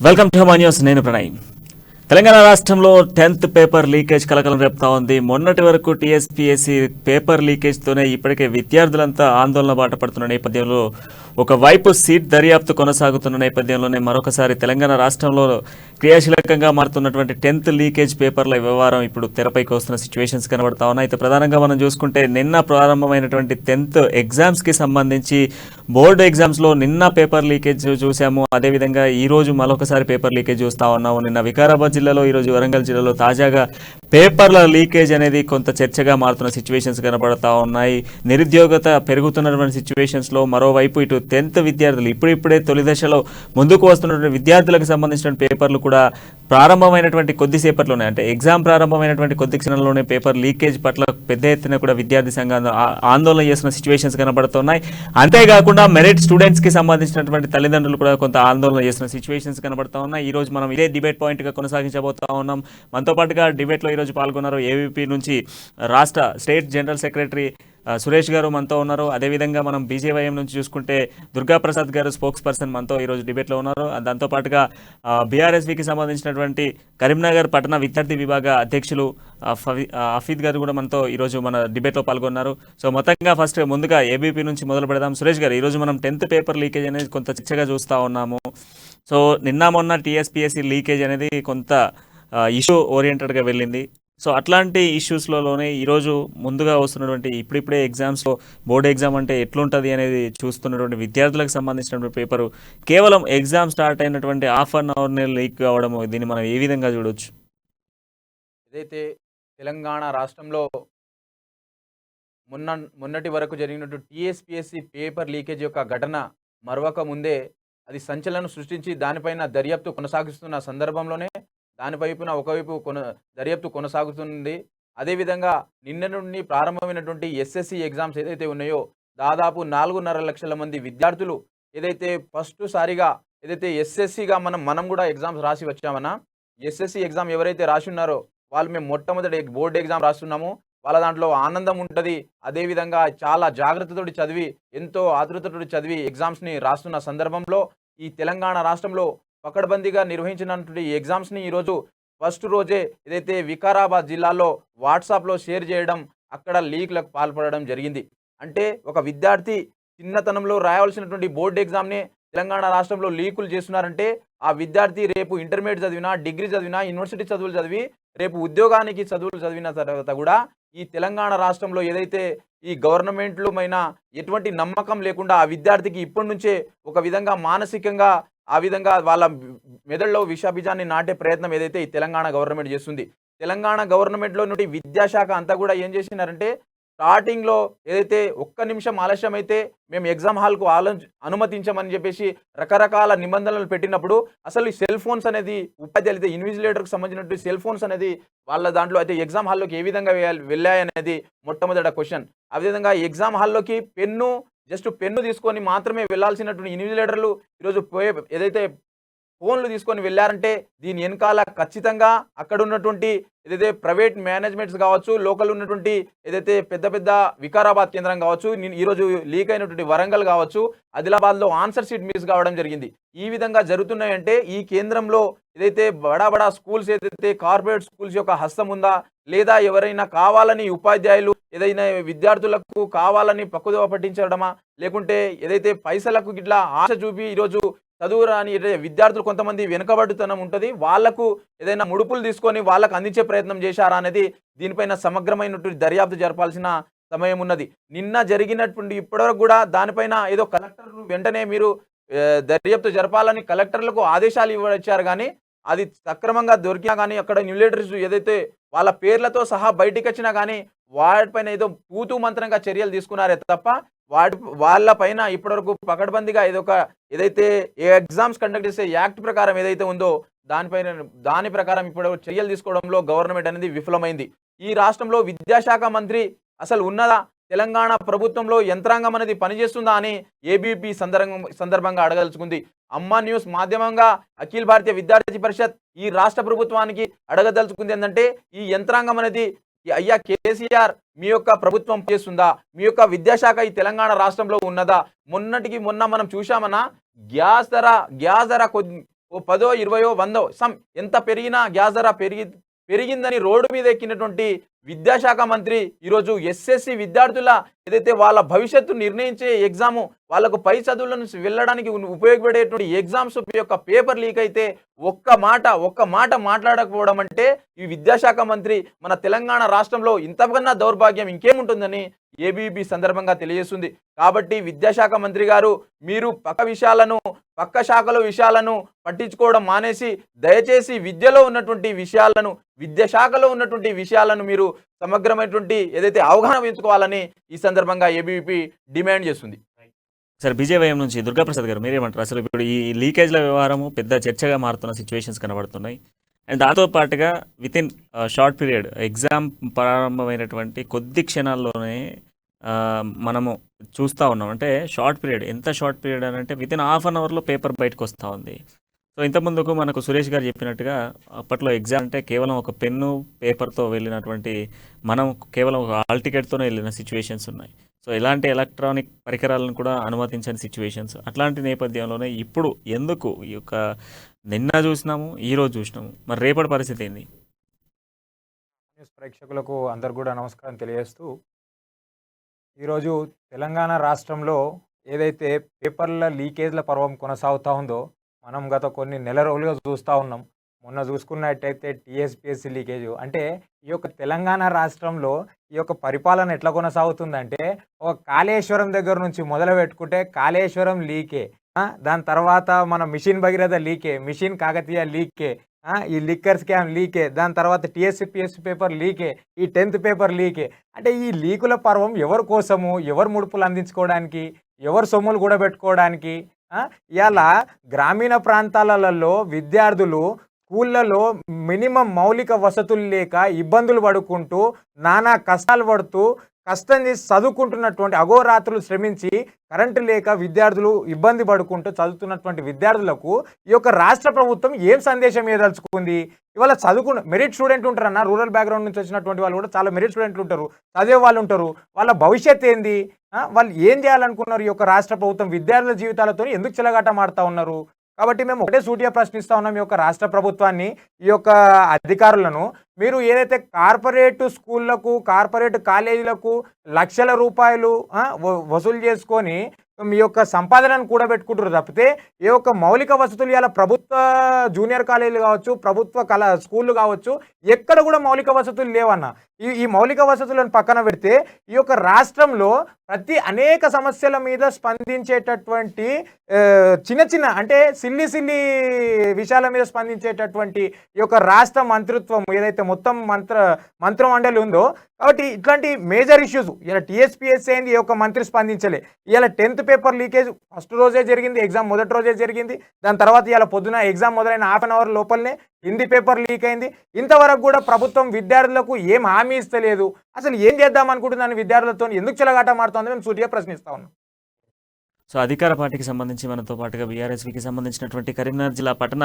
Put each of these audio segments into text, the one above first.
Welcome to my news. నేను ప్రణయ్. తెలంగాణ రాష్ట్రంలో 10th paper leakage కలకలం రేపుతా ఉంది. మొన్నటి వరకు టీఎస్పీఎస్సీ పేపర్ లీకేజ్తోనే ఇప్పటికే విద్యార్థులంతా ఆందోళన బాట పడుతున్న నేపథ్యంలో ఒకవైపు సీట్ దర్యాప్తు కొనసాగుతున్న నేపథ్యంలోనే మరొకసారి తెలంగాణ రాష్ట్రంలో క్రియాశీలకంగా మారుతున్నటువంటి 10th లీకేజ్ పేపర్ల వ్యవహారం ఇప్పుడు తెరపైకి వస్తున్న సిచ్యువేషన్స్ కనబడతా ఉన్నాయి. అయితే ప్రధానంగా మనం చూసుకుంటే నిన్న ప్రారంభమైనటువంటి 10th ఎగ్జామ్స్కి సంబంధించి బోర్డు ఎగ్జామ్స్లో నిన్న పేపర్ లీకేజ్ చూసాము. అదేవిధంగా ఈరోజు మరొకసారి పేపర్ లీకేజ్ చూస్తూ ఉన్నాము. నిన్న వికారాబాద్ జిల్లాలో, ఈరోజు వరంగల్ జిల్లాలో తాజాగా పేపర్ల లీకేజ్ అనేది కొంత చర్చగా మారుతున్న సిచ్యువేషన్స్ కనబడతా ఉన్నాయి. నిరుద్యోగత పెరుగుతున్నటువంటి సిచ్యువేషన్స్లో మరోవైపు ఇటు 10th విద్యార్థులు ఇప్పుడిప్పుడే తొలి దశలో ముందుకు వస్తున్నటువంటి విద్యార్థులకు సంబంధించిన పేపర్లు కూడా ప్రారంభమైనటువంటి కొద్దిసేపట్లోనే, అంటే ఎగ్జామ్ ప్రారంభమైనటువంటి కొద్ది క్షణంలోనే పేపర్ లీకేజ్ పట్ల పెద్ద ఎత్తున కూడా విద్యార్థి సంఘాలు ఆందోళన చేస్తున్న సిచ్యువేషన్స్ కనబడుతున్నాయి. అంతేకాకుండా మెరిట్ స్టూడెంట్స్కి సంబంధించినటువంటి తల్లిదండ్రులు కూడా కొంత ఆందోళన చేస్తున్న సిచ్యువేషన్స్ కనబడతా ఉన్నాయి. ఈ రోజు మనం ఇదే డిబేట్ పాయింట్గా కొనసాగించబోతా ఉన్నాం. మనతో పాటుగా డిబేట్లో ఈరోజు పాల్గొన్నారు ఏవీపీ నుంచి రాష్ట్ర స్టేట్ జనరల్ సెక్రటరీ సురేష్ గారు మనతో ఉన్నారు. అదేవిధంగా మనం బీజేవైఎం నుంచి చూసుకుంటే దుర్గాప్రసాద్ గారు స్పోక్స్ పర్సన్ మనతో ఈరోజు డిబేట్లో ఉన్నారు. దాంతోపాటుగా బీఆర్ఎస్వికి సంబంధించినటువంటి కరీంనగర్ పట్టణ విద్యార్థి విభాగ అధ్యక్షులు హఫీద్ గారు కూడా మనతో ఈరోజు మన డిబేట్లో పాల్గొన్నారు. సో మొత్తంగా ఫస్ట్ ముందుగా ఏబీపీ నుంచి మొదలు పెడదాం. సురేష్ గారు, ఈరోజు మనం 10th పేపర్ లీకేజ్ అనేది కొంత చర్చగా చూస్తూ ఉన్నాము. సో నిన్న మొన్న టీఎస్పీఎస్సీ లీకేజ్ అనేది కొంత ఇష్యూ ఓరియంటెడ్గా వెళ్ళింది. సో అట్లాంటి ఇష్యూస్లోనే ఈరోజు ముందుగా వస్తున్నటువంటి ఇప్పుడిప్పుడే ఎగ్జామ్స్లో బోర్డు ఎగ్జామ్ అంటే ఎట్లుంటుంది అనేది చూస్తున్నటువంటి విద్యార్థులకు సంబంధించినటువంటి పేపరు కేవలం ఎగ్జామ్ స్టార్ట్ అయినటువంటి హాఫ్ అన్ అవర్నే లీక్ కావడం, దీన్ని మనం ఏ విధంగా చూడవచ్చు? ఏదైతే తెలంగాణ రాష్ట్రంలో మొన్నటి వరకు జరిగినట్టు టీఎస్పీఎస్సీ పేపర్ లీకేజ్ యొక్క ఘటన మరొక ముందే అది సంచలనం సృష్టించి దానిపైన దర్యాప్తు కొనసాగిస్తున్న సందర్భంలోనే దానివైపున ఒకవైపు దర్యాప్తు కొనసాగుతుంది. అదేవిధంగా నిన్న నుండి ప్రారంభమైనటువంటి ఎస్ఎస్సి ఎగ్జామ్స్ ఏదైతే ఉన్నాయో దాదాపు 4.5 లక్షల మంది విద్యార్థులు ఏదైతే ఫస్ట్ సారిగా ఏదైతే ఎస్ఎస్సిగా మనం కూడా ఎగ్జామ్స్ రాసి వచ్చామన్నా, ఎస్ఎస్సి ఎగ్జామ్ ఎవరైతే రాసి ఉన్నారో వాళ్ళు మేము మొట్టమొదటి బోర్డు ఎగ్జామ్ రాస్తున్నాము, వాళ్ళ దాంట్లో ఆనందం ఉంటుంది. అదేవిధంగా చాలా జాగ్రత్తతోటి చదివి, ఎంతో ఆతృతతోటి చదివి ఎగ్జామ్స్ని రాస్తున్న సందర్భంలో ఈ తెలంగాణ రాష్ట్రంలో పకడ్బందీగా నిర్వహించినటువంటి ఎగ్జామ్స్ని ఈరోజు ఫస్ట్ రోజే ఏదైతే వికారాబాద్ జిల్లాలో వాట్సాప్లో షేర్ చేయడం, అక్కడ లీక్లకు పాల్పడడం జరిగింది. అంటే ఒక విద్యార్థి చిన్నతనంలో రాయవలసినటువంటి బోర్డు ఎగ్జామ్ని తెలంగాణ రాష్ట్రంలో లీకులు చేస్తున్నారంటే ఆ విద్యార్థి రేపు ఇంటర్మీడియట్ చదివినా, డిగ్రీ చదివినా, యూనివర్సిటీ చదువులు చదివి రేపు ఉద్యోగానికి చదువులు చదివిన తర్వాత కూడా ఈ తెలంగాణ రాష్ట్రంలో ఏదైతే ఈ గవర్నమెంట్లు మైన ఎటువంటి నమ్మకం లేకుండా ఆ విద్యార్థికి ఇప్పటి నుంచే ఒక విధంగా మానసికంగా ఆ విధంగా వాళ్ళ మెదడులో విషబీజాన్ని నాటే ప్రయత్నం ఏదైతే ఈ తెలంగాణ గవర్నమెంట్ చేస్తుంది. తెలంగాణ గవర్నమెంట్లో నుండి విద్యాశాఖ అంతా కూడా ఏం చేసినారంటే స్టార్టింగ్లో ఏదైతే ఒక్క నిమిషం ఆలస్యం అయితే మేము ఎగ్జామ్ హాల్కు అనుమతించమని చెప్పేసి రకరకాల నిబంధనలు పెట్టినప్పుడు అసలు ఈ సెల్ ఫోన్స్ అనేది ఉపాధ్యాయులు అయితే ఇన్విజిలేటర్కి సంబంధించినటువంటి సెల్ ఫోన్స్ అనేది వాళ్ళ దాంట్లో అయితే ఎగ్జామ్ హాల్లోకి ఏ విధంగా వెళ్ళాయనేది మొట్టమొదటి క్వశ్చన్. అదేవిధంగా ఎగ్జామ్ హాల్లోకి జస్ట్ పెన్ను తీసుకొని మాత్రమే వెళ్లాల్సినటువంటి ఇన్విజిలేటర్లు ఈరోజు ఏదైతే ఫోన్లు తీసుకొని వెళ్ళారంటే దీని వెనకాల ఖచ్చితంగా అక్కడ ఉన్నటువంటి ఏదైతే ప్రైవేట్ మేనేజ్మెంట్స్ కావచ్చు, లోకల్ ఉన్నటువంటి ఏదైతే పెద్ద పెద్ద వికారాబాద్ కేంద్రం కావచ్చు, ఈరోజు లీక్ అయినటువంటి వరంగల్ కావచ్చు, ఆదిలాబాద్లో ఆన్సర్ షీట్ మిస్ కావడం జరిగింది. ఈ విధంగా జరుగుతున్నాయంటే ఈ కేంద్రంలో ఏదైతే బడా స్కూల్స్ ఏదైతే కార్పొరేట్ స్కూల్స్ యొక్క హస్తం ఉందా, లేదా ఎవరైనా కావాలని ఉపాధ్యాయులు ఏదైనా విద్యార్థులకు కావాలని పక్కుదోవ పట్టించడమా, లేకుంటే ఏదైతే పైసలకు ఇట్లా ఆశ చూపి ఈరోజు చదువు రాని విద్యార్థులు కొంతమంది వెనుకబడుతనం ఉంటుంది, వాళ్లకు ఏదైనా ముడుపులు తీసుకొని వాళ్ళకు అందించే ప్రయత్నం చేశారా అనేది దీనిపైన సమగ్రమైనటువంటి దర్యాప్తు జరపాల్సిన సమయం ఉన్నది. నిన్న జరిగినటువంటి ఇప్పటివరకు కూడా దానిపైన ఏదో కలెక్టర్లు వెంటనే మీరు దర్యాప్తు జరపాలని కలెక్టర్లకు ఆదేశాలు ఇవ్వచ్చారు, కానీ అది సక్రమంగా దొరికినా కానీ అక్కడ న్యూలేటర్స్ ఏదైతే వాళ్ళ పేర్లతో సహా బయటికి వచ్చినా కానీ వాటిపైన ఏదో తూతూ మంత్రంగా చర్యలు తీసుకున్నారే తప్ప వాళ్ళ పైన ఇప్పటివరకు పకడ్బందీగా ఏదైతే ఎగ్జామ్స్ కండక్ట్ చేసే యాక్ట్ ప్రకారం ఏదైతే ఉందో దాని ప్రకారం ఇప్పటివరకు చర్యలు తీసుకోవడంలో గవర్నమెంట్ అనేది విఫలమైంది. ఈ రాష్ట్రంలో విద్యాశాఖ మంత్రి అసలు ఉన్నదా? తెలంగాణ ప్రభుత్వంలో యంత్రాంగం అనేది పనిచేస్తుందా అని ఏబీపీ సందర్భంగా అడగదలుచుకుంది. అమ్మ న్యూస్ మాధ్యమంగా అఖిల భారతీయ విద్యార్థి పరిషత్ ఈ రాష్ట్ర ప్రభుత్వానికి అడగదలుచుకుంది ఏంటంటే ఈ యంత్రాంగం అనేది అయ్యా కేసీఆర్ మీ యొక్క ప్రభుత్వం చేస్తుందా, మీ యొక్క విద్యాశాఖ ఈ తెలంగాణ రాష్ట్రంలో ఉన్నదా? మొన్న మనం చూశామన్నా గ్యాస్ ధర ఓ 10, 20, 100 ఎంత పెరిగినా గ్యాస్ ధర పెరిగిందని రోడ్డు మీద ఎక్కినటువంటి విద్యాశాఖ మంత్రి ఈరోజు ఎస్ఎస్సి విద్యార్థుల ఏదైతే వాళ్ళ భవిష్యత్తు నిర్ణయించే ఎగ్జాము వాళ్ళకు పై చదువులను వెళ్ళడానికి ఉపయోగపడేటువంటి ఎగ్జామ్స్ యొక్క పేపర్ లీక్ అయితే ఒక్క మాట మాట్లాడకపోవడం అంటే ఈ విద్యాశాఖ మంత్రి మన తెలంగాణ రాష్ట్రంలో ఇంతకన్నా దౌర్భాగ్యం ఇంకేముంటుందని ఏబీవీపీ సందర్భంగా తెలియజేస్తుంది. కాబట్టి విద్యాశాఖ మంత్రి గారు మీరు పక్క శాఖల విషయాలను పట్టించుకోవడం మానేసి దయచేసి విద్యాశాఖలో ఉన్నటువంటి విషయాలను మీరు సమగ్రమైనటువంటి ఏదైతే అవగాహన పెంచుకోవాలని ఈ సందర్భంగా ఏబీవీపీ డిమాండ్ చేస్తుంది. సార్ బీజేవైఎం నుంచి దుర్గాప్రసాద్ గారు మీరేమంటారు? అసలు ఇప్పుడు ఈ లీకేజ్ల వ్యవహారము పెద్ద చర్చగా మారుతున్న సిచ్యువేషన్స్ కనబడుతున్నాయి. అండ్ దాంతో పాటుగా వితిన్ షార్ట్ పీరియడ్ ఎగ్జామ్ ప్రారంభమైనటువంటి కొద్ది క్షణాల్లోనే మనము చూస్తూ ఉన్నాం. అంటే షార్ట్ పీరియడ్ ఎంత షార్ట్ పీరియడ్ అని అంటే వితిన్ హాఫ్ అన్ అవర్లో పేపర్ బయటకు వస్తూ ఉంది. సో ఇంతకుముందుకు మనకు సురేష్ గారు చెప్పినట్టుగా అప్పట్లో ఎగ్జామ్ అంటే కేవలం ఒక పెన్ను పేపర్తో వెళ్ళినటువంటి మనం కేవలం ఒక హాల్ టికెట్తోనే వెళ్ళిన సిచ్యువేషన్స్ ఉన్నాయి. సో ఎలాంటి ఎలక్ట్రానిక్ పరికరాలను కూడా అనుమతించని సిచ్యువేషన్స్. అట్లాంటి నేపథ్యంలోనే ఇప్పుడు ఎందుకు ఈ యొక్క నిన్న చూసినాము, ఈరోజు చూసినాము, మరి రేపటి పరిస్థితి ఏంది? న్యూస్ ప్రేక్షకులకు అందరు కూడా నమస్కారం తెలియజేస్తూ, ఈరోజు తెలంగాణ రాష్ట్రంలో ఏదైతే పేపర్ల లీకేజ్ల పర్వం కొనసాగుతూ ఉందో మనం గత కొన్ని నెల రోజులుగా చూస్తూ ఉన్నాం. మొన్న చూసుకున్నట్టయితే టీఎస్పీఎస్సీ లీకేజ్. అంటే ఈ యొక్క తెలంగాణ రాష్ట్రంలో ఈ యొక్క పరిపాలన ఎట్లా కొనసాగుతుందంటే ఒక కాళేశ్వరం దగ్గర నుంచి మొదలు పెట్టుకుంటే కాళేశ్వరం లీకే, దాని తర్వాత మన మిషన్ భగీరథ లీకే, మిషన్ కాకతీయ లీకే, ఈ లిక్కర్ స్కామ్ లీకే, దాని తర్వాత టీఎస్పీఎస్సీ పేపర్ లీకే, ఈ 10th పేపర్ లీకే. అంటే ఈ లీకుల పర్వం ఎవరి కోసము, ఎవరు ముడుపులు అందించుకోవడానికి, ఎవరు సొమ్ములు కూడా పెట్టుకోవడానికి? ఇవాళ గ్రామీణ ప్రాంతాలలో విద్యార్థులు స్కూళ్ళలో మినిమం మౌలిక వసతులు లేక ఇబ్బందులు పడుకుంటూ నానా కష్టాలు పడుతూ కష్టం చేసి చదువుకుంటున్నటువంటి అహోరాత్రులు శ్రమించి కరెంటు లేక విద్యార్థులు ఇబ్బంది పడుకుంటూ చదువుతున్నటువంటి విద్యార్థులకు ఈ యొక్క రాష్ట్ర ప్రభుత్వం ఏం సందేశం ఏదలుచుకుంది? ఇవాళ చదువుకున్న మెరిట్ స్టూడెంట్ ఉంటారన్న, రూరల్ బ్యాక్గ్రౌండ్ నుంచి వచ్చినటువంటి వాళ్ళు కూడా చాలా మెరిట్ స్టూడెంట్లు ఉంటారు, చదివే వాళ్ళు ఉంటారు. వాళ్ళ భవిష్యత్ ఏంది? వాళ్ళు ఏం చేయాలనుకున్నారు? ఈ యొక్క రాష్ట్ర ప్రభుత్వం విద్యార్థుల జీవితాలతో ఎందుకు చిలగాటం ఆడుతూ ఉన్నారు? కాబట్టి మేము ఒకటే సూటిగా ప్రశ్నిస్తూ ఉన్నాం ఈ యొక్క రాష్ట్ర ప్రభుత్వాన్ని, ఈ యొక్క అధికారులను. మీరు ఏదైతే కార్పొరేట్ స్కూళ్లకు, కార్పొరేట్ కాలేజీలకు లక్షల రూపాయలు వసూలు చేసుకొని మీ యొక్క సంపాదనను కూడబెట్టుకుంటారు తప్పితే ఏ ఒక్క మౌలిక వసతులు ఇలా ప్రభుత్వ జూనియర్ కాలేజీలు కావచ్చు, ప్రభుత్వ స్కూళ్ళు కావచ్చు, ఎక్కడ కూడా మౌలిక వసతులు లేవన్న. ఈ మౌలిక వసతులను పక్కన పెడితే ఈ యొక్క రాష్ట్రంలో అనేక సమస్యల మీద స్పందించేటటువంటి చిన్న అంటే సిల్లి విషయాల మీద స్పందించేటటువంటి ఈ యొక్క రాష్ట్ర మంత్రిత్వం ఏదైతే మొత్తం మంత్రిమండలి ఉందో, కాబట్టి ఇట్లాంటి మేజర్ ఇష్యూస్ ఇలా టీఎస్పీఎస్సీ అయింది, ఈ యొక్క మంత్రి స్పందించలే. ఇలా 10th పేపర్ లీకేజ్ ఫస్ట్ రోజే జరిగింది, ఎగ్జామ్ మొదటి రోజే జరిగింది. దాని తర్వాత ఇలా పొద్దున ఎగ్జామ్ మొదలైన హాఫ్ అన్ అవర్ లోపలనే హిందీ పేపర్ లీక్ అయింది. ఇంతవరకు కూడా ప్రభుత్వం విద్యార్థులకు ఏం హామీ ఇస్తలేదు. అసలు ఏం చేద్దాం అనుకుంటున్నాను విద్యార్థులతో ఎందుకు చిలగాట మారుతుందో మేము సూటిగా ప్రశ్నిస్తా ఉన్నాం. సో అధికార పార్టీకి సంబంధించి మనతో పాటుగా బీఆర్ఎస్కి సంబంధించినటువంటి కరీంనగర్ జిల్లా పట్టణ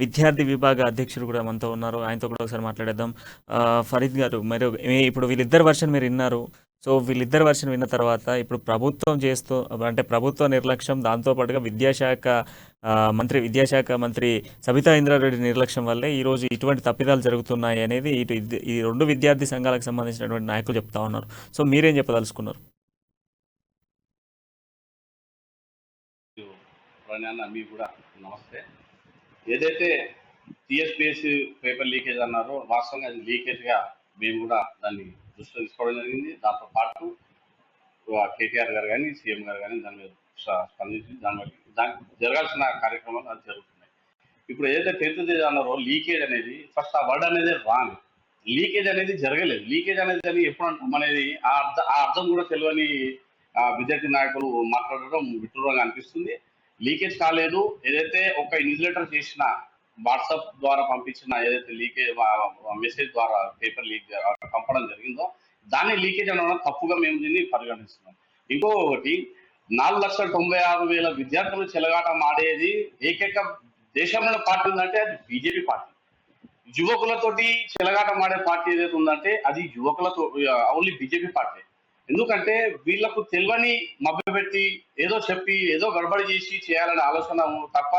విద్యార్థి విభాగ అధ్యక్షుడు కూడా మనతో ఉన్నారు. ఆయనతో కూడా ఒకసారి మాట్లాడేద్దాం. ఫరీద్ గారు, మరి ఇప్పుడు వీళ్ళిద్దరు వర్షన్ మీరు విన్నారు. సో వీళ్ళిద్దరు వర్షన్ విన్న తర్వాత ఇప్పుడు ప్రభుత్వం అంటే ప్రభుత్వ నిర్లక్ష్యం, దాంతోపాటుగా విద్యాశాఖ మంత్రి సబితా ఇంద్రారెడ్డి నిర్లక్ష్యం వల్లే ఈరోజు ఇటువంటి తప్పిదాలు జరుగుతున్నాయి అనేది ఈ రెండు విద్యార్థి సంఘాలకు సంబంధించినటువంటి నాయకులు చెప్తా ఉన్నారు. సో మీరేం చెప్పదలుచుకున్నారు? మీకు కూడా నమస్తే. ఏదైతే టీఎస్పీఎస్సీ పేపర్ లీకేజ్ అన్నారో వాస్తవంగా అది లీకేజ్గా మేము కూడా దాన్ని దృష్టిలో తీసుకోవడం జరిగింది. దాంతో పాటు కేటీఆర్ గారు కానీ సీఎం గారు కానీ దాని మీద స్పందించి దానికి జరగాల్సిన కార్యక్రమాలు అది జరుగుతున్నాయి. ఇప్పుడు ఏదైతే 10th అన్నారో లీకేజ్ అనేది ఫస్ట్ ఆ వర్డ్ అనేది రాంగ్. లీకేజ్ అనేది జరగలేదు. లీకేజ్ అనేది ఎప్పుడు అంటాం అనేది ఆ అర్థం కూడా తెలియని విద్యార్థి నాయకులు మాట్లాడడం విడ్డూరంగా అనిపిస్తుంది. లీకేజ్ కాలేదు. ఏదైతే ఒక ఇన్సులేటర్ చేసిన వాట్సాప్ ద్వారా పంపించిన ఏదైతే లీకేజ్ మెసేజ్ ద్వారా పేపర్ లీక్ పంపడం జరిగిందో దాన్ని లీకేజ్ అనడం తప్పుగా మేము దీన్ని పరిగణిస్తున్నాం. ఇంకొకటి 4,96,000 విద్యార్థులు చెలగాట మాడేది ఏకైక దేశంలో పార్టీ ఉందంటే అది బీజేపీ పార్టీ. యువకులతోటి చెలగాట మాడే పార్టీ ఏదైతే ఉందంటే అది యువకులతో ఓన్లీ బీజేపీ పార్టీ. ఎందుకంటే వీళ్లకు తెలియని మభ్యపెట్టి ఏదో చెప్పి ఏదో గడబడి చేసి చేయాలనే ఆలోచన తప్ప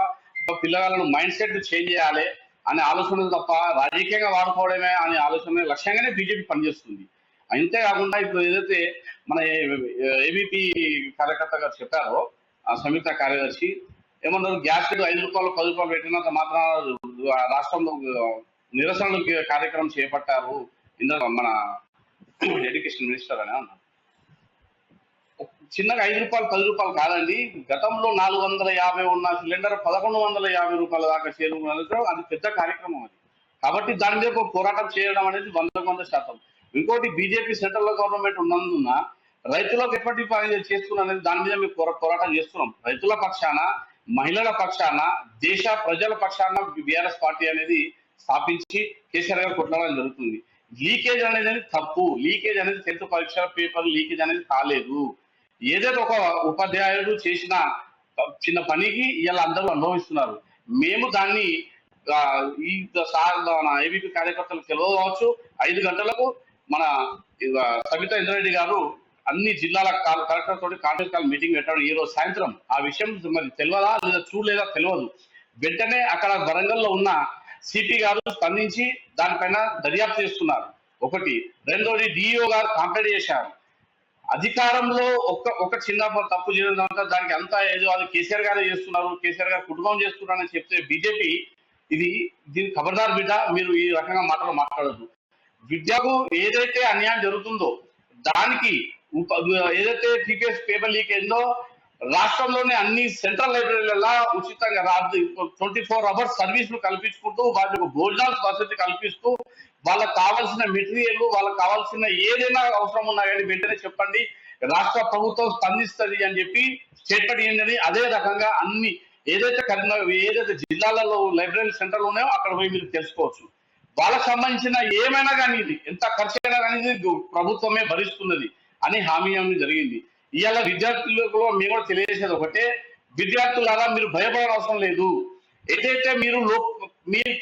పిల్లగాళ్ళను మైండ్ సెట్ చేంజ్ చేయాలి అనే ఆలోచన తప్ప రాజకీయంగా వాడుకోవడమే అనే ఆలోచన లక్ష్యంగానే బీజేపీ పనిచేస్తుంది. అంతేకాకుండా ఇప్పుడు ఏదైతే మన ఏబీపీ కార్యకర్త గారు చెప్పారో ఆ సంయుక్త కార్యదర్శి ఏమన్నారు, గ్యాస్ రేటు 5 రూపాయలు 10 రూపాయలు పెట్టినంత మాత్రం రాష్ట్రంలో నిరసనలు కార్యక్రమం చేపట్టారు ఇందులో మన ఎడ్యుకేషన్ మినిస్టర్ అని అన్నారు. చిన్నగా 5 రూపాయలు 10 రూపాయలు కాదండి, గతంలో 450 ఉన్న సిలిండర్ 1150 రూపాయల దాకా చేరుకున్నారు. అది పెద్ద కార్యక్రమం అది. కాబట్టి దాని మీద ఒక పోరాటం చేయడం అనేది 100%. ఇంకోటి బీజేపీ సెంట్రల్ లో గవర్నమెంట్ ఉన్నందున రైతులకు ఎప్పటి పని చేస్తున్నాం అనేది దాని మీద మేము పోరాటం చేస్తున్నాం. రైతుల పక్షాన, మహిళల పక్షాన, దేశ ప్రజల పక్షాన బీఆర్ఎస్ పార్టీ అనేది స్థాపించి కేసీఆర్ గారు కొట్లాడడం జరుగుతుంది. లీకేజ్ అనేది తప్పు. లీకేజ్ అనేది 10th పరీక్ష పేపర్ లీకేజ్ అనేది కాలేదు. ఏదైతే ఒక ఉపాధ్యాయుడు చేసిన చిన్న పనికి ఇలా అందరూ అనుభవిస్తున్నారు. మేము దాన్ని ఈ మన ఏబీపీ కార్యకర్తలకు తెలియదు కావచ్చు. 5 గంటలకు మన సబితా ఇంద్రారెడ్డి గారు అన్ని జిల్లాల కలెక్టర్ తోటి కాంగ్రెస్ కాల్ మీటింగ్ పెట్టాడు ఈ రోజు సాయంత్రం. ఆ విషయం మరి తెలియదా లేదా చూడలేదా తెలియదు. వెంటనే అక్కడ వరంగల్లో ఉన్న సిపి గారు స్పందించి దానిపైన దర్యాప్తు చేస్తున్నారు. ఒకటి. రెండోది డిఈఓ గారు కంప్లైంట్ చేశారు. అధికారంలో ఒక చిన్న తప్పు చేయడం తర్వాత దానికి అంతా ఏదో అది కేసీఆర్ గారే చేస్తున్నారు, కేసీఆర్ గారు కుటుంబం చేస్తున్నారని చెప్తే బీజేపీ దీని ఖబర్దార్ బిడ్డ, మీరు ఈ రకంగా మాట్లాడద్దు. విద్యకు ఏదైతే అన్యాయం జరుగుతుందో దానికి ఏదైతే టీపీఎస్ పేపర్ లీక్ అయిందో రాష్ట్రంలోని అన్ని సెంట్రల్ లైబ్రరీలలో ఉచితంగా 24 hours సర్వీసులు కల్పించుకుంటూ వాళ్ళకు భోజనాల వసతి కల్పిస్తూ వాళ్ళకు కావాల్సిన మెటీరియల్, వాళ్ళకు కావాల్సిన ఏదైనా అవసరం ఉన్నా కానీ వెంటనే చెప్పండి, రాష్ట్ర ప్రభుత్వం స్పందిస్తుంది అని చెప్పి స్టేట్మెంట్ ఏంటని అదే రకంగా అన్ని ఏదైతే జిల్లాలలో లైబ్రరీ సెంటర్లు ఉన్నాయో అక్కడ పోయి మీరు తెలుసుకోవచ్చు. వాళ్ళకు సంబంధించిన ఏమైనా కానీ ఇది ఎంత ఖర్చు అయినా కానీ ప్రభుత్వమే భరిస్తున్నది అని హామీ జరిగింది. ఇవాళ విద్యార్థులకు మేము కూడా తెలియజేసేది ఒకటే, విద్యార్థులారా మీరు భయపడడం అవసరం లేదు. ఏదైతే మీరు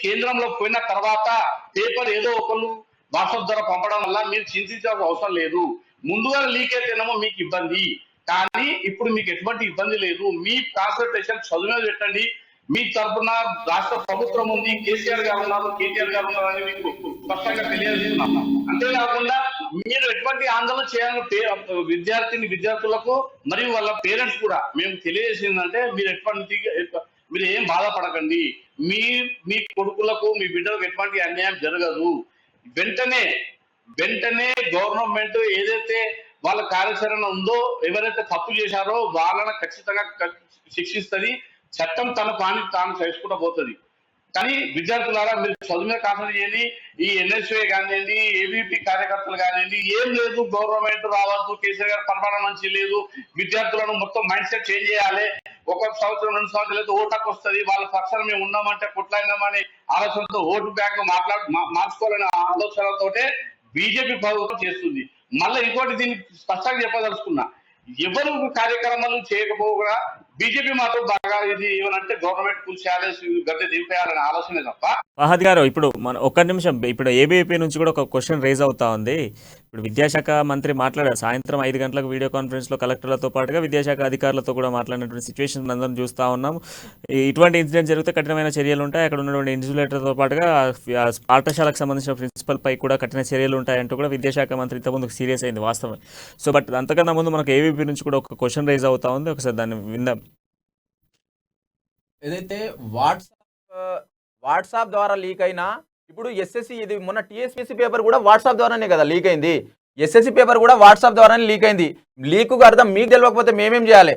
కేంద్రంలో పోయిన తర్వాత పేపర్ ఏదో ఒకళ్ళు వాట్సాప్ ద్వారా పంపడం వల్ల మీరు చింతించాల్సిన అవసరం లేదు. ముందుగా లీక్ అయితేనేమో మీకు ఇబ్బంది, కానీ ఇప్పుడు మీకు ఎటువంటి ఇబ్బంది లేదు. మీ కాన్సన్ట్రేషన్ చదువు మీద పెట్టండి. మీ తరఫున రాష్ట్ర ప్రభుత్వం ఉంది, కేసీఆర్ గారు ఉన్నారు, కేటీఆర్ గారు ఉన్నారు అని మీకు స్పష్టంగా తెలియజేస్తున్నాం. అంతేకాకుండా మీరు ఎటువంటి ఆందోళన చేయాలని విద్యార్థులకు మరియు వాళ్ళ పేరెంట్స్ కూడా మేము తెలియజేసిందంటే మీరు ఏం బాధపడకండి. మీ కొడుకులకు మీ బిడ్డలకు ఎటువంటి అన్యాయం జరగదు. వెంటనే గవర్నమెంట్ ఏదైతే వాళ్ళ కార్యాచరణ ఉందో, ఎవరైతే తప్పు చేశారో వాళ్ళని ఖచ్చితంగా శిక్షిస్తుంది. చట్టం తన పని తాను చేసుకుంటూ పోతుంది. కానీ విద్యార్థులారా మీరు చదువు మీద కాన్సన్ట్రేట్ చేయండి. ఈ ఎన్ఎస్ఏ కానివ్వండి, ఏబీపీ కార్యకర్తలు కానివ్వండి, ఏం లేదు, గవర్నమెంట్ రావద్దు, కేసీఆర్ గారు పరిపాలన మంచి లేదు, విద్యార్థులను మొత్తం మైండ్ సెట్ చేంజ్ చేయాలి, 1 సంవత్సరం 2 సంవత్సరాలు అయితే ఓటాకు వస్తుంది, వాళ్ళ పక్షాన మేము ఉన్నామంటే కొట్లాడినామని ఆలోచనతో ఓటు బ్యాంక్ మార్చుకోవాలనే ఆలోచనతోటే బీజేపీ ప్రభుత్వం చేస్తుంది. మళ్ళీ ఇంకోటి దీన్ని స్పష్టంగా చెప్పదలుచుకున్నా, ఎవరు కార్యక్రమాలు చేయకపోగా బీజేపీ మాత్రం బాగా ఇది ఏమనంటే గవర్నమెంట్ కూల్చేయాలి, గద్దె దింపేయాలనే ఆలోచనే తప్ప. ఫహద్ గారు, ఇప్పుడు ఒక్క నిమిషం, ఇప్పుడు ఏబీవీపీ నుంచి కూడా ఒక క్వశ్చన్ రేజ్ అవుతా ఉంది. ఇప్పుడు విద్యాశాఖ మంత్రి మాట్లాడారు సాయంత్రం 5 గంటలకు వీడియో కాన్ఫరెన్స్లో కలెక్టర్లతో పాటుగా విద్యాశాఖ అధికారులతో కూడా మాట్లాడినటువంటి సిచ్యువేషన్ అందరం చూస్తూ ఉన్నాం. ఇటువంటి ఇన్సిడెంట్ జరిగితే కఠినమైన చర్యలు ఉంటాయి, అక్కడ ఉన్నటువంటి ఇన్సులేటర్తో పాటుగా పాఠశాలకు సంబంధించిన ప్రిన్సిపల్ పై కూడా కఠిన చర్యలు ఉంటాయంటూ కూడా విద్యాశాఖ మంత్రి ఇంతకుముందు సీరియస్ అయింది వాస్తవం. సో బట్ అంతకన్నా ముందు మనకు ఏబీవీపీ నుంచి కూడా ఒక క్వశ్చన్ రైజ్ అవుతా ఉంది, ఒకసారి దాన్ని విందాం. ఏదైతే వాట్సాప్ ద్వారా లీక్ అయినా, ఇప్పుడు ఎస్ఎస్సి ఇది మొన్న టీఎస్పీఎస్సీ పేపర్ కూడా వాట్సాప్ ద్వారానే కదా లీక్ అయింది. ఎస్ఎస్సి పేపర్ కూడా వాట్సాప్ ద్వారానే లీక్ అయింది. లీకుకు అర్థం మీకు తెలియకపోతే మేమేం చేయాలి,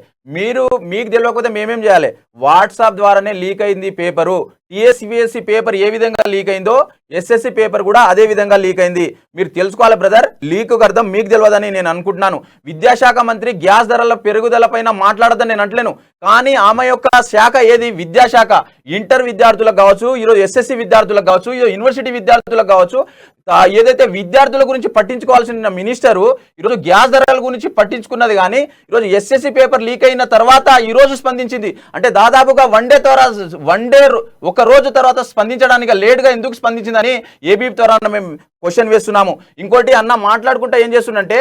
మీకు తెలియకపోతే మేమేం చేయాలి? వాట్సాప్ ద్వారానే లీక్ అయింది పేపరు. టీఎస్పీఎస్సీ పేపర్ ఏ విధంగా లీక్ అయిందో ఎస్ఎస్సి పేపర్ కూడా అదే విధంగా లీక్ అయింది. మీరు తెలుసుకోవాలి బ్రదర్, లీకుకు అర్థం మీకు తెలియదని నేను అనుకుంటున్నాను. విద్యాశాఖ మంత్రి గ్యాస్ ధరల పెరుగుదల పైన మాట్లాడదని నేను అంటలేను, కానీ ఆమె యొక్క శాఖ ఏది? విద్యాశాఖ. ఇంటర్ విద్యార్థులకు కావచ్చు, ఈరోజు ఎస్ఎస్సి విద్యార్థులకు కావచ్చు, ఈరోజు యూనివర్సిటీ విద్యార్థులకు కావచ్చు, ఏదైతే విద్యార్థుల గురించి పట్టించుకోవాల్సిన మినిస్టరు ఈరోజు గ్యాస్ ధరల గురించి పట్టించుకున్నది, కానీ ఈరోజు ఎస్ఎస్సి పేపర్ లీక్ అయిన తర్వాత ఈరోజు స్పందించింది. అంటే దాదాపుగా వన్ డే ఒక రోజు తర్వాత స్పందించడానికి లేట్గా ఎందుకు స్పందించిందని ఏబీపీ ద్వారా మేము క్వశ్చన్ వేస్తున్నాము. ఇంకోటి అన్న మాట్లాడుకుంటా ఏం చేస్తుందంటే,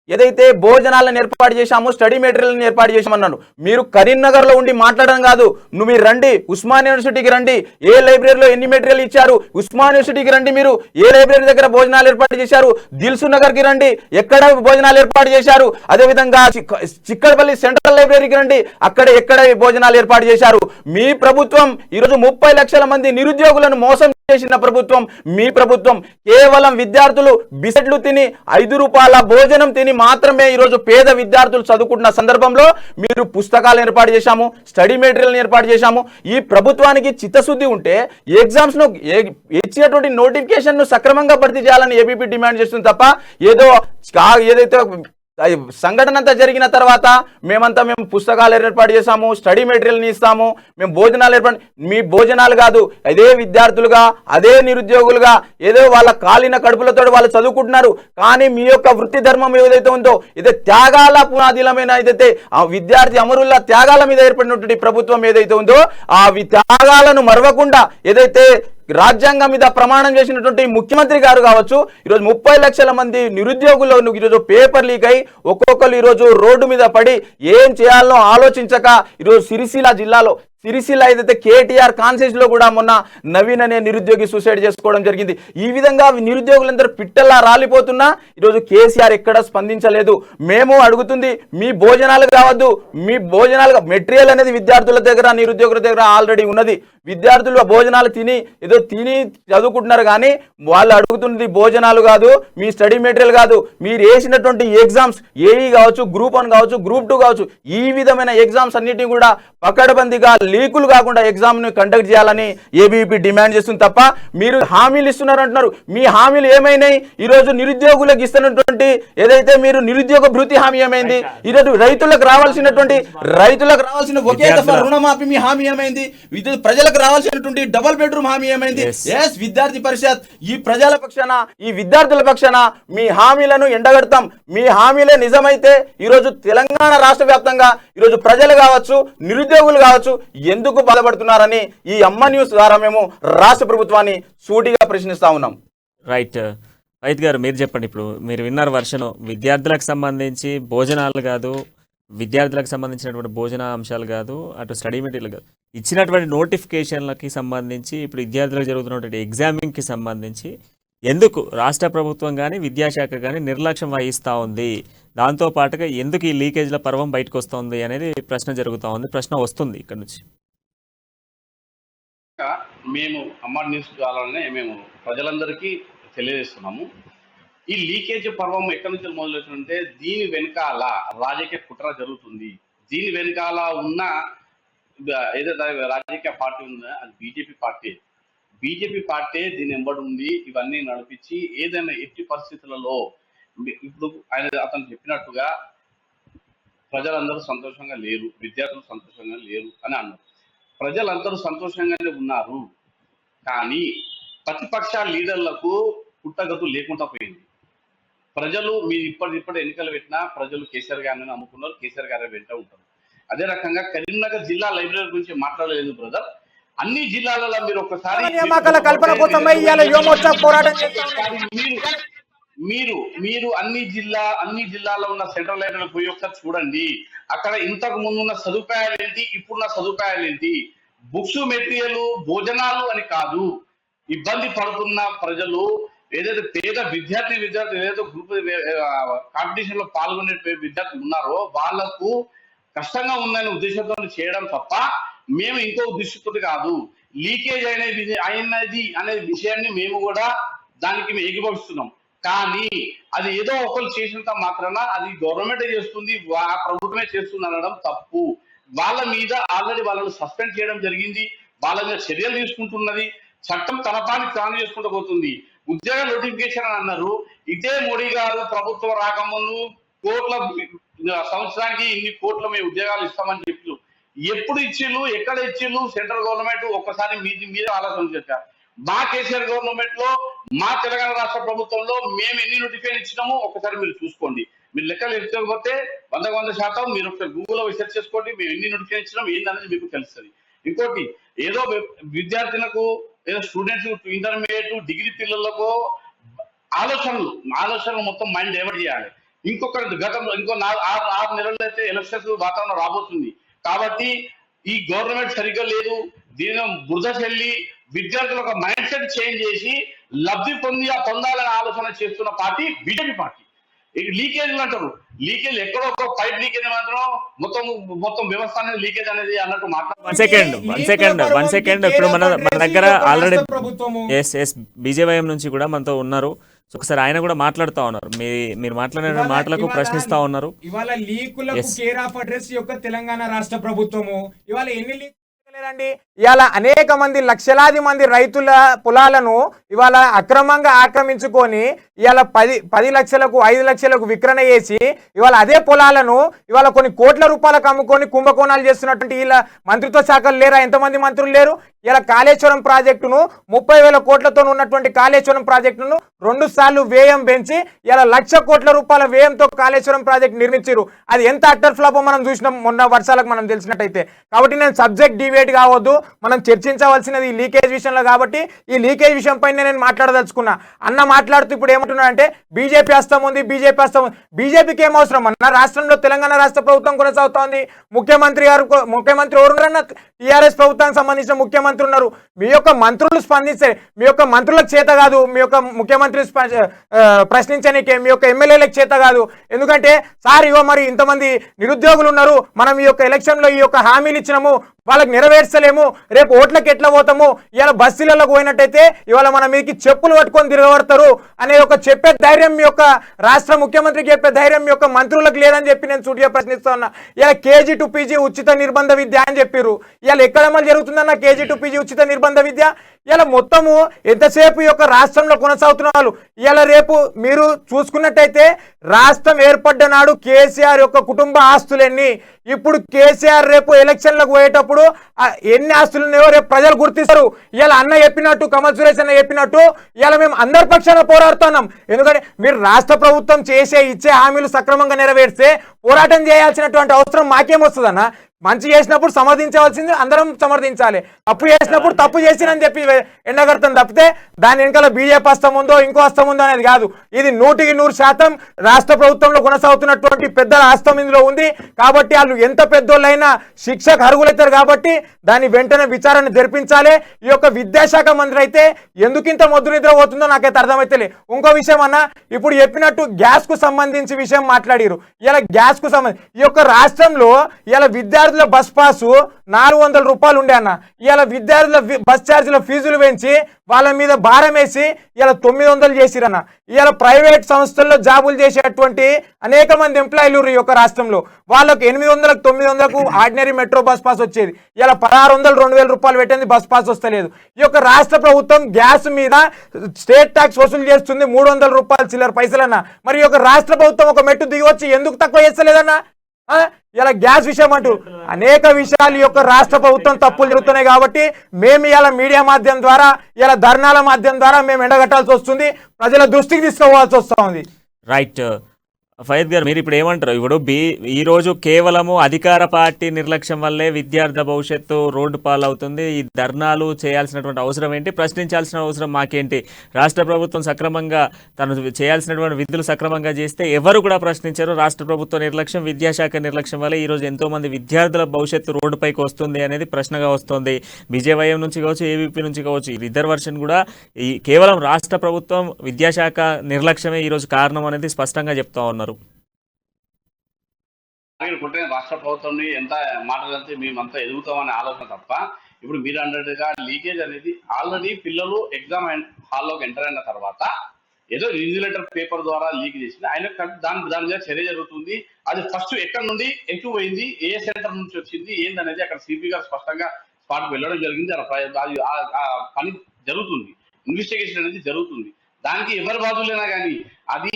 ఏదైతే భోజనాలను ఏర్పాటు చేశామో స్టడీ మెటీరియల్ని ఏర్పాటు చేశామన్నాను. మీరు కరీంనగర్లో ఉండి మాట్లాడడం కాదు, మీరు రండి ఉస్మాన్ యూనివర్సిటీకి రండి, ఏ లైబ్రరీలో ఎన్ని మెటీరియల్ ఇచ్చారు, ఉస్మాన్ యూనివర్సిటీకి రండి, మీరు ఏ లైబ్రరీ దగ్గర భోజనాలు ఏర్పాటు చేశారు, దిల్సు నగర్కి రండి ఎక్కడ భోజనాలు ఏర్పాటు చేశారు, అదేవిధంగా చిక్కడపల్లి సెంట్రల్ లైబ్రరీకి రండి అక్కడ ఎక్కడ భోజనాలు ఏర్పాటు చేశారు. మీ ప్రభుత్వం ఈరోజు 30 లక్షల మంది నిరుద్యోగులను మోసం చేసిన ప్రభుత్వం మీ ప్రభుత్వం. కేవలం విద్యార్థులు బిస్కెట్లు తిని 5 రూపాయల భోజనం తిని మాత్రమే ఈరోజు పేద విద్యార్థులు చదువుకుంటున్న సందర్భంలో మీరు పుస్తకాలు ఏర్పాటు చేశాము, స్టడీ మెటీరియల్ ఏర్పాటు చేశాము. ఈ ప్రభుత్వానికి చిత్తశుద్ధి ఉంటే ఎగ్జామ్స్ ను ఇచ్చినటువంటి నోటిఫికేషన్ ను సక్రమంగా భర్తీ చేయాలని ఏబీపీ డిమాండ్ చేస్తుంది తప్ప ఏదైతే సంఘటన అంతా జరిగిన తర్వాత మేము పుస్తకాలు ఏర్పాటు చేశాము, స్టడీ మెటీరియల్ని ఇస్తాము, మేము భోజనాలు మీ భోజనాలు కాదు, అదే విద్యార్థులుగా అదే నిరుద్యోగులుగా ఏదో వాళ్ళ కాలిన కడుపులతో వాళ్ళు చదువుకుంటున్నారు. కానీ మీ యొక్క వృత్తి ధర్మం ఏదైతే ఉందో ఇదే త్యాగాల పునాదిలమైన ఏదైతే ఆ విద్యార్థి అమరుల త్యాగాల మీద ఏర్పడినటువంటి ప్రభుత్వం ఏదైతే ఉందో ఆ త్యాగాలను మరవకుండా ఏదైతే రాజ్యాంగం మీద ప్రమాణం చేసినటువంటి ముఖ్యమంత్రి గారు కావచ్చు, ఈరోజు 30 లక్షల మంది నిరుద్యోగులు ఈరోజు పేపర్ లీక్ అయి ఒక్కొక్కరు ఈరోజు రోడ్డు మీద పడి ఏం చేయాలో ఆలోచించక ఈరోజు సిరిసిల్ల ఏదైతే కేటీఆర్ కాన్సెన్స్ లో కూడా మొన్న నవీన్ అనే నిరుద్యోగి సూసైడ్ చేసుకోవడం జరిగింది. ఈ విధంగా నిరుద్యోగులందరూ పిట్టల్లా రాలిపోతున్నా ఈరోజు కేసీఆర్ ఎక్కడ స్పందించలేదు. మేము అడుగుతుంది మీ భోజనాలు కావద్దు, మీ భోజనాలు మెటీరియల్ అనేది విద్యార్థుల దగ్గర నిరుద్యోగుల దగ్గర ఆల్రెడీ ఉన్నది. విద్యార్థులు భోజనాలు తిని చదువుకుంటున్నారు కానీ వాళ్ళు అడుగుతున్నది భోజనాలు కాదు, మీ స్టడీ మెటీరియల్ కాదు, మీరు వేసినటువంటి ఎగ్జామ్స్ ఏఈ కావచ్చు, గ్రూప్ 1 కావచ్చు, గ్రూప్ 2 కావచ్చు, ఈ విధమైన ఎగ్జామ్స్ అన్నిటిని కూడా పకడ్బందీగా లీకులు కాకుండా ఎగ్జామ్ ను కండక్ట్ చేయాలని ఏబీపీ డిమాండ్ చేస్తుంది తప్ప మీరు హామీలు ఇస్తున్నారు అంటున్నారు. మీ హామీలు ఏమైనాయి? ఈరోజు నిరుద్యోగులకు ఇస్తున్నటువంటి ఏదైతే మీరు నిరుద్యోగ భృతి హామీ ఏమైంది? ఈరోజు రైతులకు రావాల్సిన ఒకే దఫా రుణమాఫీ మీ హామీ ఏమైంది? ప్రజలకు రావాల్సినటువంటి డబుల్ బెడ్రూమ్ హామీ ఏమైంది? ఎస్ విద్యార్థి పరిషత్ ఈ ప్రజల పక్షాన ఈ విద్యార్థుల పక్షాన మీ హామీలను ఎండగడతాం. మీ హామీలే నిజమైతే ఈరోజు తెలంగాణ రాష్ట్ర వ్యాప్తంగా ఈరోజు ప్రజలు కావచ్చు, నిరుద్యోగులు కావచ్చు ఎందుకు బాధపడుతున్నారని ఈ అమ్మ న్యూస్ ద్వారా మేము రాష్ట్ర ప్రభుత్వాన్ని సూటిగా ప్రశ్నిస్తా ఉన్నాం. రైట్ గారు మీరు చెప్పండి. ఇప్పుడు మీరు విన్నారు వర్షను విద్యార్థులకు సంబంధించి భోజనాలు కాదు, విద్యార్థులకు సంబంధించినటువంటి భోజన అంశాలు కాదు, అటు స్టడీ మెటీరియల్ కాదు, ఇచ్చినటువంటి నోటిఫికేషన్లకి సంబంధించి ఇప్పుడు విద్యార్థులకు జరుగుతున్నటువంటి ఎగ్జామింగ్కి సంబంధించి ఎందుకు రాష్ట్ర ప్రభుత్వం కానీ విద్యాశాఖ కానీ నిర్లక్ష్యం వహిస్తూ ఉంది, దాంతోపాటుగా ఎందుకు ఈ లీకేజ్ల పర్వం బయటకు వస్తుంది అనేది ప్రశ్న జరుగుతూ ఉంది, ప్రశ్న వస్తుంది ఇక్కడ నుంచి. మేము అమ్మ న్యూస్ ద్వారానే మేము ప్రజలందరికీ తెలియజేస్తున్నాము. ఈ లీకేజ్ పర్వం ఎక్కడి నుంచి మొదలవుతుందంటే దీని వెనకాల రాజకీయ కుట్ర జరుగుతుంది. దీని వెనకాల ఉన్న ఏదైతే రాజకీయ పార్టీ ఉందో అది బీజేపీ పార్టీ దీని ఎంబడి ఉంది. ఇవన్నీ నడిపించి ఏదైనా ఎట్టి పరిస్థితులలో ఇప్పుడు అతను చెప్పినట్టుగా ప్రజలందరూ సంతోషంగా లేరు, విద్యార్థులు సంతోషంగా లేరు అని అన్నారు. ప్రజలందరూ సంతోషంగానే ఉన్నారు, కానీ ప్రతిపక్ష లీడర్లకు పుట్టగతు లేకుండా పోయింది. ప్రజలు మీరు ఇప్పటి ఎన్నికలు పెట్టినా ప్రజలు కేసీఆర్ గారిని నమ్ముకున్నారు, కేసీఆర్ గారి వెంట ఉంటారు. అదే రకంగా కరీంనగర్ జిల్లా లైబ్రరీ గురించి మాట్లాడలేదు బ్రదర్. అన్ని జిల్లాలలో మీరు ఒకసారి మీరు అన్ని జిల్లాలో ఉన్న సెంట్రల్ లైబ్రరీ పోయి ఒకసారి చూడండి. అక్కడ ఇంతకు ముందు ఉన్న సదుపాయాలు ఏంటి, ఇప్పుడున్న సదుపాయాలు ఏంటి. బుక్స్, మెటీరియల్, భోజనాలు అని కాదు, ఇబ్బంది పడుతున్న ప్రజలు ఏదైతే పేద విద్యార్థి ఏదైతే గ్రూప్ కాంపిటీషన్ లో పాల్గొనే విద్యార్థులు ఉన్నారో వాళ్లకు కష్టంగా ఉందనే ఉద్దేశంతో చేయడం తప్ప మేము ఇంకో ఉద్దేశంతో కాదు. లీకేజ్ అయినది అనే విషయాన్ని మేము కూడా దానికి మేము ఏకీభవిస్తున్నాం. కానీ అది ఏదో ఒకరు చేసినంత మాత్రాన అది గవర్నమెంటే చేస్తుంది, ప్రభుత్వమే చేస్తుంది అనడం తప్పు. వాళ్ళ మీద ఆల్రెడీ వాళ్ళని సస్పెండ్ చేయడం జరిగింది, వాళ్ళ మీద చర్యలు తీసుకుంటున్నది. చట్టం తన పని తాను చేసుకుంటూ పోతుంది. ఉద్యోగ నోటిఫికేషన్ అని అన్నారు. ఇదే మోడీ గారు ప్రభుత్వం రాకముందు సంవత్సరానికి ఇన్ని కోట్ల మేము ఉద్యోగాలు ఇస్తామని చెప్పారు. ఎప్పుడు ఇచ్చిళ్ళు, ఎక్కడ ఇచ్చిళ్ళు? సెంట్రల్ గవర్నమెంట్ ఒక్కసారి మీద ఆలోచన చేశారు. మా కేసీఆర్ గవర్నమెంట్ లో, మా తెలంగాణ రాష్ట్ర ప్రభుత్వంలో మేము ఎన్ని నోటిఫికేషన్ ఇచ్చినామో ఒకసారి మీరు చూసుకోండి. మీరు లెక్కలు ఎత్తుకోకపోతే 100% మీరు ఒకసారి గూగుల్లో రీసెర్చ్ చేసుకోండి. మేము ఎన్ని నోటిఫికేషన్ ఇచ్చినాం ఏంటనేది మీకు తెలుస్తుంది. ఇంకోటి ఏదో విద్యార్థులకు ఏదో స్టూడెంట్స్ ఇంటర్మీడియట్ డిగ్రీ పిల్లలకు ఆలోచనలు మొత్తం మైండ్ డైవర్ట్ చేయాలి. గతంలో ఇంకో 6 నెలల్లో అయితే ఎలక్షన్స్ వాతావరణం రాబోతుంది. కాబట్టి ఈ గవర్నమెంట్ సరిగ్గా లేదు, దీని బురద చెల్లి విద్యార్థుల ఒక మైండ్ సెట్ చేంజ్ చేసి లబ్ధి పొందాలని ఆలోచన చేస్తున్న పార్టీ బీజేపీ పార్టీ. లీకేజ్ అంటారు, లీకేజ్ ఎక్కడో ఒక పైప్ లీకేజ్ మాత్రం మొత్తం వ్యవస్థ అనేది లీకేజ్ అనేది అన్నట్టు వన్ సెకండ్ ఇప్పుడు మన దగ్గర ఆల్రెడీ బీజేవైఎం నుంచి కూడా మనతో ఉన్నారు. సో ఒకసారి ఆయన కూడా మాట్లాడుతూ ఉన్నారు. మీరు మాట్లాడిన మాటలకు ప్రశ్నిస్తా ఉన్నారు. ఇవాళ లీకులకు కేర్ ఆఫ్ అడ్రస్ యొక్క తెలంగాణ రాష్ట్ర ప్రభుత్వము ఇవాళ ఎన్ని లీక్ లేదండి. ఇవాళ అనేక మంది లక్షలాది మంది రైతుల పొలాలను ఇవాళ అక్రమంగా ఆక్రమించుకొని ఇవాళ 10 లక్షలకు 5 లక్షలకు విక్రణ చేసి ఇవాళ అదే పొలాలను ఇవాళ కొన్ని కోట్ల రూపాయలకు అమ్ముకొని కుంభకోణాలు చేస్తున్నటువంటి ఇలా మంత్రిత్వ శాఖలు లేరా? ఎంతమంది మంత్రులు లేరు? ఇలా కాళేశ్వరం ప్రాజెక్టును 30,000 కోట్లతో ఉన్నటువంటి కాళేశ్వరం ప్రాజెక్టును 2 సార్లు వ్యయం పెంచి ఇలా 1,00,000 కోట్ల రూపాయల వ్యయంతో కాళేశ్వరం ప్రాజెక్టు నిర్మించారు. అది ఎంత అట్టర్ ఫ్లాప్ మనం చూసినాం మొన్న వర్షాలకు మనం తెలిసినట్టయితే. కాబట్టి నేను సబ్జెక్ట్ డిబేట్ కావద్దు, మనం చర్చించవలసినది ఈ లీకేజ్ విషయంలో. కాబట్టి ఈ లీకేజ్ విషయం పైన నేను మాట్లాడదలుచుకున్నా. అన్న మాట్లాడుతూ ఇప్పుడు ఏమంటున్నా అంటే బీజేపీ హస్తం ఉంది, బీజేపీ హస్తం ఉంది. బీజేపీకి ఏం అవసరం అన్న? రాష్ట్రంలో తెలంగాణ రాష్ట్ర ప్రభుత్వం కొనసాగుతోంది. ముఖ్యమంత్రి ఎవరున్నారన్న? టీఆర్ఎస్ ప్రభుత్వానికి సంబంధించిన ముఖ్యమంత్రి ఉన్నారు. మీ యొక్క మంత్రులు స్పందిస్తే మీ యొక్క మంత్రులకు చేత కాదు, మీ యొక్క ముఖ్యమంత్రి ప్రశ్నించడానికి మీ యొక్క ఎమ్మెల్యేలకు చేత కాదు. ఎందుకంటే సార్ ఇగో మరి ఇంతమంది నిరుద్యోగులు ఉన్నారు, మనం ఈ యొక్క ఎలక్షన్లో ఈ యొక్క హామీలు ఇచ్చినాము, వాళ్ళకి నెరవేర్చలేము, రేపు ఓట్లకి ఎట్లా పోతాము, ఇవాళ బస్సులలో పోయినట్టయితే ఇవాళ మన మీదకి చెప్పులు పట్టుకొని తిరగబడతారు అనే ఒక చెప్పే ధైర్యం మీ యొక్క రాష్ట్ర ముఖ్యమంత్రికి చెప్పే ధైర్యం మీ యొక్క మంత్రులకు లేదని చెప్పి నేను సూటిగా ప్రశ్నిస్తా ఉన్నా. ఇలా KG to PG ఉచిత నిర్బంధ విద్య అని చెప్పారు. ఇవాళ ఎక్కడ అమలు జరుగుతుందన్న KG to PG ఉచిత నిర్బంధ విద్య? ఇలా మొత్తము ఎంతసేపు ఈ యొక్క రాష్ట్రంలో కొనసాగుతున్న వాళ్ళు ఇవాళ రేపు మీరు చూసుకున్నట్టయితే రాష్ట్రం ఏర్పడ్డ నాడు కేసీఆర్ యొక్క కుటుంబ ఆస్తులన్నీ, ఇప్పుడు కేసీఆర్ రేపు ఎలక్షన్లకు పోయేటప్పుడు ఎన్ని ఆస్తులు ఉన్నాయో రేపు ప్రజలు గుర్తిస్తారు. ఇలా అన్న చెప్పినట్టు, కమల్ సురేష్ అన్న చెప్పినట్టు ఇలా మేము అందరి పక్షాన పోరాడుతున్నాం. ఎందుకంటే మీరు రాష్ట్ర ప్రభుత్వం ఇచ్చే హామీలు సక్రమంగా నెరవేర్స్తే పోరాటం చేయాల్సినటువంటి అవసరం మాకేమొస్తుందన్న? మంచి చేసినప్పుడు సమర్థించవలసింది అందరం సమర్థించాలి, తప్పు చేసినప్పుడు తప్పు చేసినని చెప్పి ఎండగడతాం తప్పితే దాని వెనకాల బీజేపీ హస్తం ఉందో ఇంకో హస్తం ఉందో అనేది కాదు. ఇది 100% రాష్ట్ర ప్రభుత్వంలో కొనసాగుతున్నటువంటి పెద్దల హస్తం ఇందులో ఉంది. కాబట్టి వాళ్ళు ఎంత పెద్దోళ్ళైనా శిక్షకు అర్హులవుతారు. కాబట్టి దాన్ని వెంటనే విచారణ జరిపించాలి. ఈ యొక్క విద్యాశాఖ మంత్రి అయితే ఎందుకింత మొద్దు నిద్ర పోతుందో నాకైతే అర్థమైతే. ఇంకో విషయం అన్న, ఇప్పుడు చెప్పినట్టు గ్యాస్ కు సంబంధించి విషయం మాట్లాడారు. ఇలా గ్యాస్ కు సంబంధించి ఈ యొక్క రాష్ట్రంలో ఇలా విద్యార్థుల బస్ పాసు 400 రూపాయలు ఉండే అన్న. ఇలా విద్యార్థుల బస్ ఛార్జీల ఫీజులు పెంచి వాళ్ళ మీద భారం వేసి ఇలా 900 చేసిరన్న. ఇలా ప్రైవేట్ సంస్థల్లో జాబులు చేసేటువంటి అనేక మంది ఎంప్లాయీలు ఈ యొక్క రాష్ట్రంలో వాళ్ళకు 800కు 900కు ఆర్డినరీ మెట్రో బస్ పాస్ వచ్చేది. ఇలా 1600 2000 రూపాయలు పెట్టింది బస్ పాస్ వస్తలేదు. ఈ యొక్క రాష్ట్ర ప్రభుత్వం గ్యాస్ మీద స్టేట్ ట్యాక్స్ వసూలు చేస్తుంది 300 రూపాయలు చిల్లర పైసలన్న. మరి ఈ యొక్క రాష్ట్ర ప్రభుత్వం ఒక మెట్టు దిగి వచ్చి ఎందుకు తక్కువ చేస్తలేదన్నా? ఇలా గ్యాస్ విషయం అంటూ అనేక విషయాలు ఈ యొక్క రాష్ట్ర ప్రభుత్వం తప్పులు జరుగుతున్నాయి. కాబట్టి మేము ఇలా మీడియా మాధ్యమం ద్వారా ఇలా ధర్నాల మాధ్యమం ద్వారా మేము ఎండగట్టాల్సి వస్తుంది, ప్రజల దృష్టికి తీసుకోవాల్సి వస్తూ ఉంది. రైట్ ఫయద్ గారు, మీరు ఇప్పుడు ఏమంటారు? ఇప్పుడు ఈ రోజు కేవలము అధికార పార్టీ నిర్లక్ష్యం వల్లే విద్యార్థి భవిష్యత్తు రోడ్డు పాలవుతుంది. ఈ ధర్నాలు చేయాల్సినటువంటి అవసరం ఏంటి, ప్రశ్నించాల్సిన అవసరం మాకేంటి? రాష్ట్ర ప్రభుత్వం సక్రమంగా తను చేయాల్సినటువంటి విధులు సక్రమంగా చేస్తే ఎవరు కూడా ప్రశ్నించారు. రాష్ట్ర ప్రభుత్వ నిర్లక్ష్యం, విద్యాశాఖ నిర్లక్ష్యం వల్ల ఈరోజు ఎంతో మంది విద్యార్థుల భవిష్యత్తు రోడ్డుపైకి వస్తుంది అనేది ప్రశ్నగా వస్తుంది. బీజేవైఎం నుంచి కావచ్చు, ఏబీపీ నుంచి కావచ్చు. రిజర్వేషన్ కూడా ఈ కేవలం రాష్ట్ర ప్రభుత్వం విద్యాశాఖ నిర్లక్ష్యమే ఈరోజు కారణం అనేది స్పష్టంగా చెప్తా ఉన్నారు. రాష్ట్ర ప్రభుత్వం ఎంత మాటలు వెళ్తే మేమంతా ఎదుగుతామనే ఆలోచన తప్ప, ఇప్పుడు మీరు అన్నట్టుగా లీకేజ్ అనేది ఆల్రెడీ పిల్లలు ఎగ్జామ్ హాల్లోకి ఎంటర్ అయిన తర్వాత ఏదో ఇన్విజిలేటర్ పేపర్ ద్వారా లీక్ చేసింది. ఆయన దాని మీద చర్య జరుగుతుంది. అది ఫస్ట్ ఎక్కడి నుండి ఎక్కువ పోయింది, ఏ సెంటర్ నుంచి వచ్చింది ఏందనేది అక్కడ సిపి గారు స్పష్టంగా స్పాట్ వెళ్ళడం జరిగింది. అది పని జరుగుతుంది, ఇన్వెస్టిగేషన్ అనేది జరుగుతుంది. దానికి ఎవరు బాధ్యులైనా కానీ అది